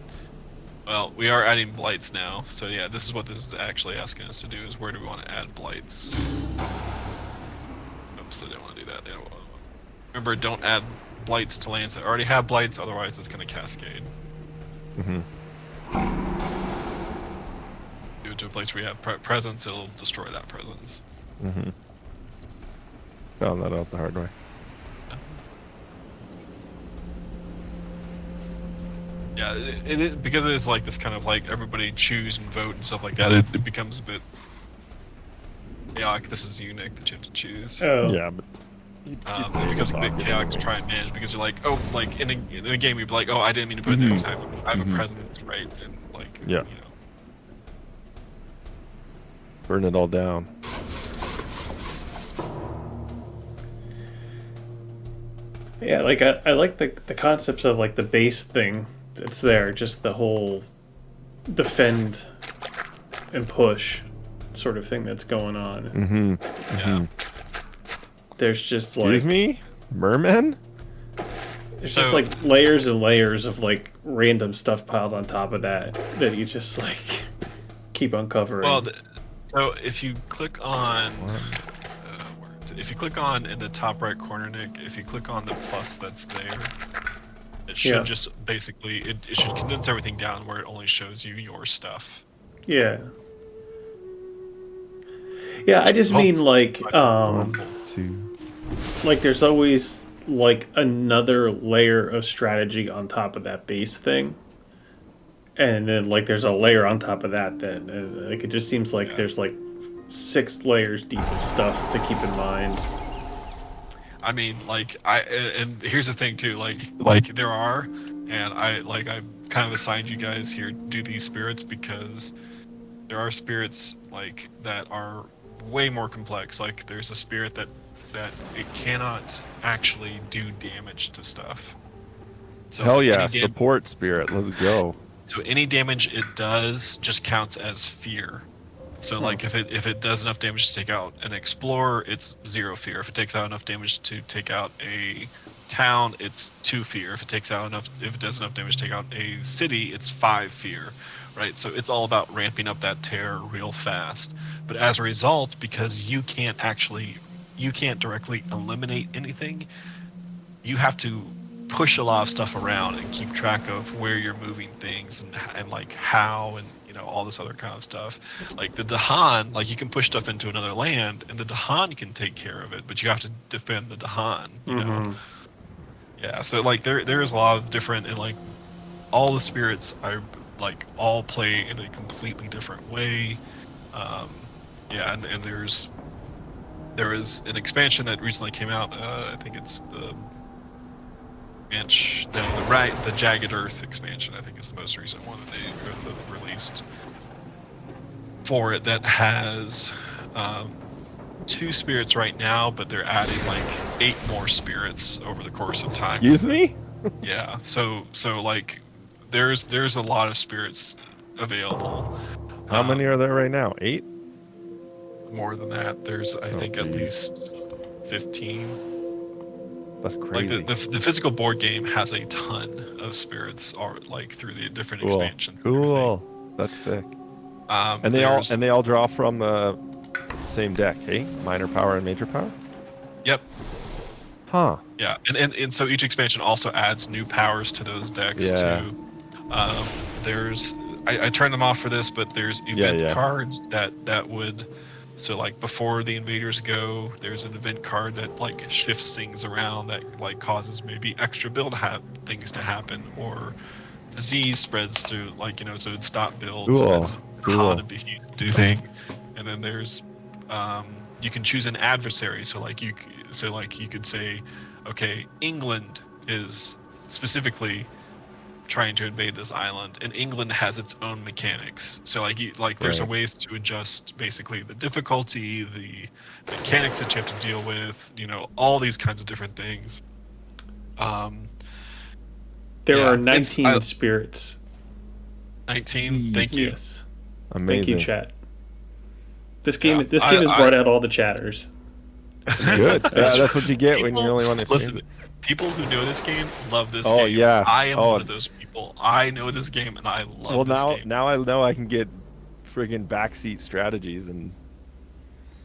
Well, we are adding blights now, so yeah, this is what this is actually asking us to do, is where do we want to add blights? Oops, I didn't want to do that. Remember, don't add blights to lands that already have blights, otherwise it's going to cascade. Do it to a place where you have presence, it'll destroy that presence. Found that out the hard way. Yeah, because it is like this kind of like everybody choose and vote and stuff like that, it becomes a bit... Yeah, like this is unique that you have to choose. Oh. Yeah, but It becomes a bit chaotic to try and manage because you're like, oh, like in a game you'd be like, oh, I didn't mean to put it there because I have a presence, right? And like, Yeah. you know. Burn it all down. Yeah, like I like the concepts of like the base thing that's there, just the whole defend and push sort of thing that's going on. Yeah. There's just like Excuse me? Mermen? there's just like layers and layers of like random stuff piled on top of that you just like keep uncovering. Well, so if you click on, if you click on in the top right corner, Nick, if you click on the plus that's there, it should just basically it should condense everything down where it only shows you your stuff. Yeah. Yeah, I just mean like like there's always like another layer of strategy on top of that base thing. And then like there's a layer on top of that then like it just seems like there's like 6 layers deep of stuff to keep in mind. I mean, like and here's the thing too, like there are, and I've kind of assigned you guys here do these spirits because there are spirits like that are way more complex. Like there's a spirit that it cannot actually do damage to stuff. So Hell yeah, support spirit. Let's go. So any damage it does just counts as fear. So like if it does enough damage to take out an explorer, it's 0 fear. If it takes out enough damage to take out a town, it's 2 fear. If it does enough damage to take out a city, it's 5 fear. Right? So it's all about ramping up that terror real fast. But as a result, because you can't directly eliminate anything, you have to push a lot of stuff around and keep track of where you're moving things and like how and all this other kind of stuff. Like the Dahan, like you can push stuff into another land and the Dahan can take care of it, but you have to defend the Dahan, you know. Yeah, so like there's a lot of different, and like all the spirits are like all play in a completely different way. Yeah, and there is an expansion that recently came out. I think it's the the Jagged Earth expansion. I think is the most recent one that they released for it that has 2 spirits right now, but they're adding like 8 more spirits over the course of time. Excuse me? Yeah. So like there's a lot of spirits available. How many are there right now? 8? More than that. There's I think at least 15. That's crazy. Like the physical board game has a ton of spirits, like through the different expansions. Cool. That's sick. And they all draw from the same deck, hey? Minor power and major power? Yep. Huh. Yeah, and so each expansion also adds new powers to those decks too. There's I turned them off for this, but there's event cards that would. So like before the invaders go, there's an event card that like shifts things around that like causes maybe extra build things to happen, or disease spreads through, like so it'd stop builds. Cool. And do thing. And then there's you can choose an adversary. So you could say, okay, England is specifically trying to invade this island, and England has its own mechanics. So there's a ways to adjust basically the difficulty, the mechanics that you have to deal with, all these kinds of different things. There are 19 spirits. 19. Thank you. Yes. Amazing. Thank you, chat. This game has brought out all the chatters. Good. That's what you get when you really want to listen. People who know this game love this game. Oh yeah. I am one of those people. I know this game and I love this game. Now I know I can get friggin' backseat strategies and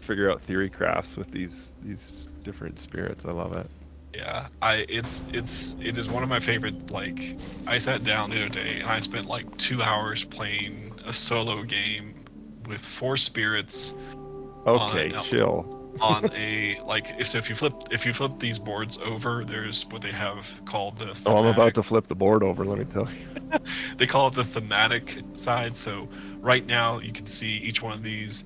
figure out theory crafts with these different spirits. I love it. Yeah, it is one of my favorite. Like, I sat down the other day and I spent like 2 hours playing a solo game with 4 spirits. Okay, chill. On a so if you flip these boards over, there's what they have called the thematic. I'm about to flip the board over, let me tell you. They call it the thematic side. So right now you can see each one of these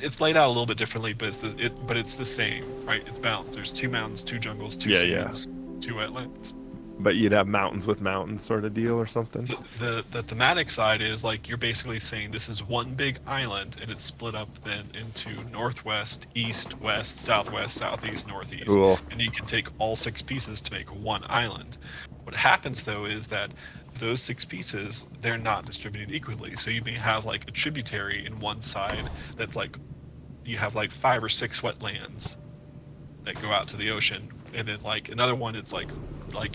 it's laid out a little bit differently, but it's the same, right? It's balanced. There's 2 mountains, 2 jungles, 2 sands, 2 wetlands. But you'd have mountains with mountains sort of deal or something. The thematic side is like you're basically saying this is one big island, and it's split up then into northwest, east, west, southwest, southeast, northeast. Cool. And you can take all 6 pieces to make one island. What happens though is that those 6 pieces, they're not distributed equally. So you may have like a tributary in one side that's like, you have like 5 or 6 wetlands that go out to the ocean, and then like another one, it's like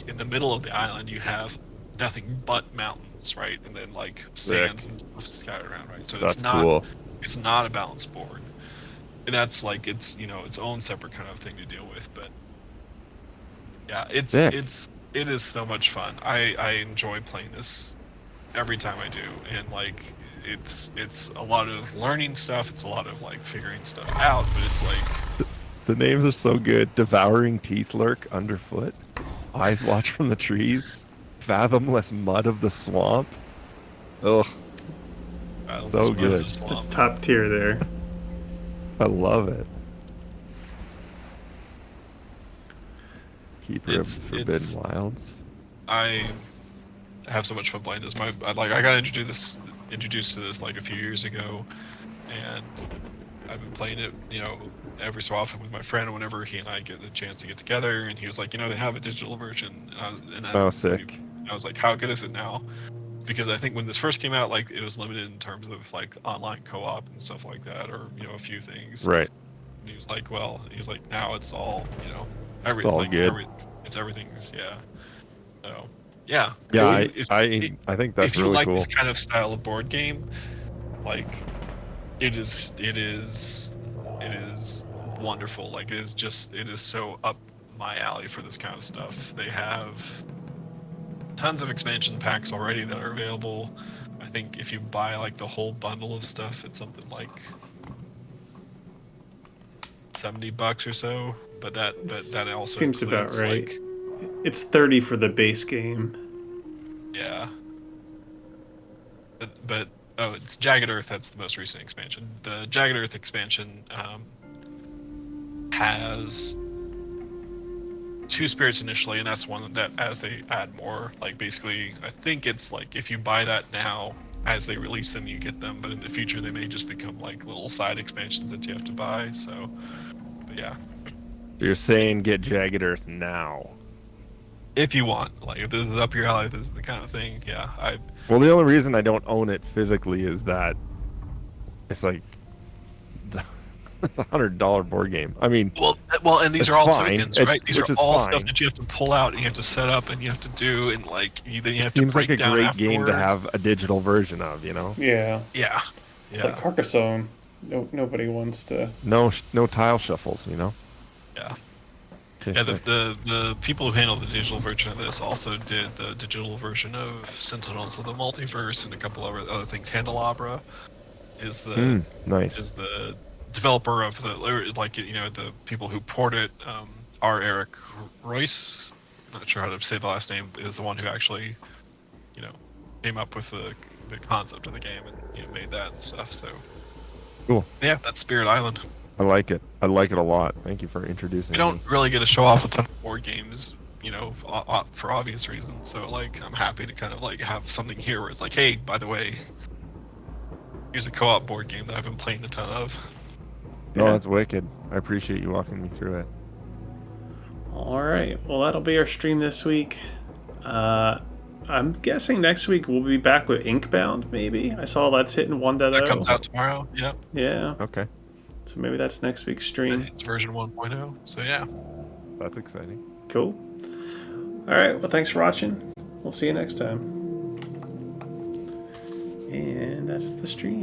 in the middle of the island you have nothing but mountains, right? And then like sands and stuff scattered around, right? So That's it's not cool. it's not a balanced board, and that's like it's its own separate kind of thing to deal with. But yeah, it is so much fun. I enjoy playing this every time I do, and like it's a lot of learning stuff, it's a lot of like figuring stuff out, but it's like The names are so good. Devouring teeth lurk underfoot. Eyes watch from the trees. Fathomless mud of the swamp. Ugh. So good. Just top tier there. I love it. Keeper of Forbidden Wilds. I have so much fun playing this. I got introduced to this like a few years ago, and I've been playing it, every so often with my friend whenever he and I get a chance to get together, and he was like, they have a digital version. Sick. I was like, how good is it now? Because I think when this first came out, like it was limited in terms of like online co-op and stuff like that, or a few things. Right. And he was like, now it's all, It's all good. Everything's So yeah. Yeah, I think that's if you really like cool. this kind of style of board game, like it is wonderful. Like it is so up my alley for this kind of stuff. They have tons of expansion packs already that are available. I think if you buy like the whole bundle of stuff, it's something like $70 or so. But that also seems about includes, right. Like, it's 30 for the base game. Yeah. But it's Jagged Earth. That's the most recent expansion. The Jagged Earth expansion has 2 spirits initially, and that's one that as they add more, like basically, I think it's like if you buy that now, as they release them, you get them. But in the future, they may just become like little side expansions that you have to buy. So, but yeah. You're saying get Jagged Earth now. If you want, like if this is up your alley, this is the kind of thing. Yeah, Well, the only reason I don't own it physically is that it's like it's $100 board game. I mean, well, and these are all fine. tokens, right? These are all fine. stuff that you have to pull out and you have to set up and you have to do, and like then you have to seems break like a down great afterwards. game to have a digital version of, Yeah. Yeah. It's like Carcassonne. Nobody wants to. No tile shuffles, Yeah. Yeah, the people who handled the digital version of this also did the digital version of Sentinels of the Multiverse and a couple of other things. Handelabra is the nice. is the developer of the people who port it. R. Eric Royce, not sure how to say the last name, is the one who actually came up with the concept of the game and made that and stuff. So cool. Yeah, that's Spirit Island. I like it. I like it a lot. Thank you for introducing We don't really get to show off a ton of board games, for obvious reasons. So like, I'm happy to kind of like have something here where it's like, hey, by the way, here's a co-op board game that I've been playing a ton of. No, that's wicked. I appreciate you walking me through it. All right. Well, that'll be our stream this week. I'm guessing next week we'll be back with Inkbound, maybe. I saw that's hitting 1.0. That comes out tomorrow. Yep. Yeah. Okay. So maybe that's next week's stream. It's version 1.0. So yeah. That's exciting. Cool. All right. Well, thanks for watching. We'll see you next time. And that's the stream.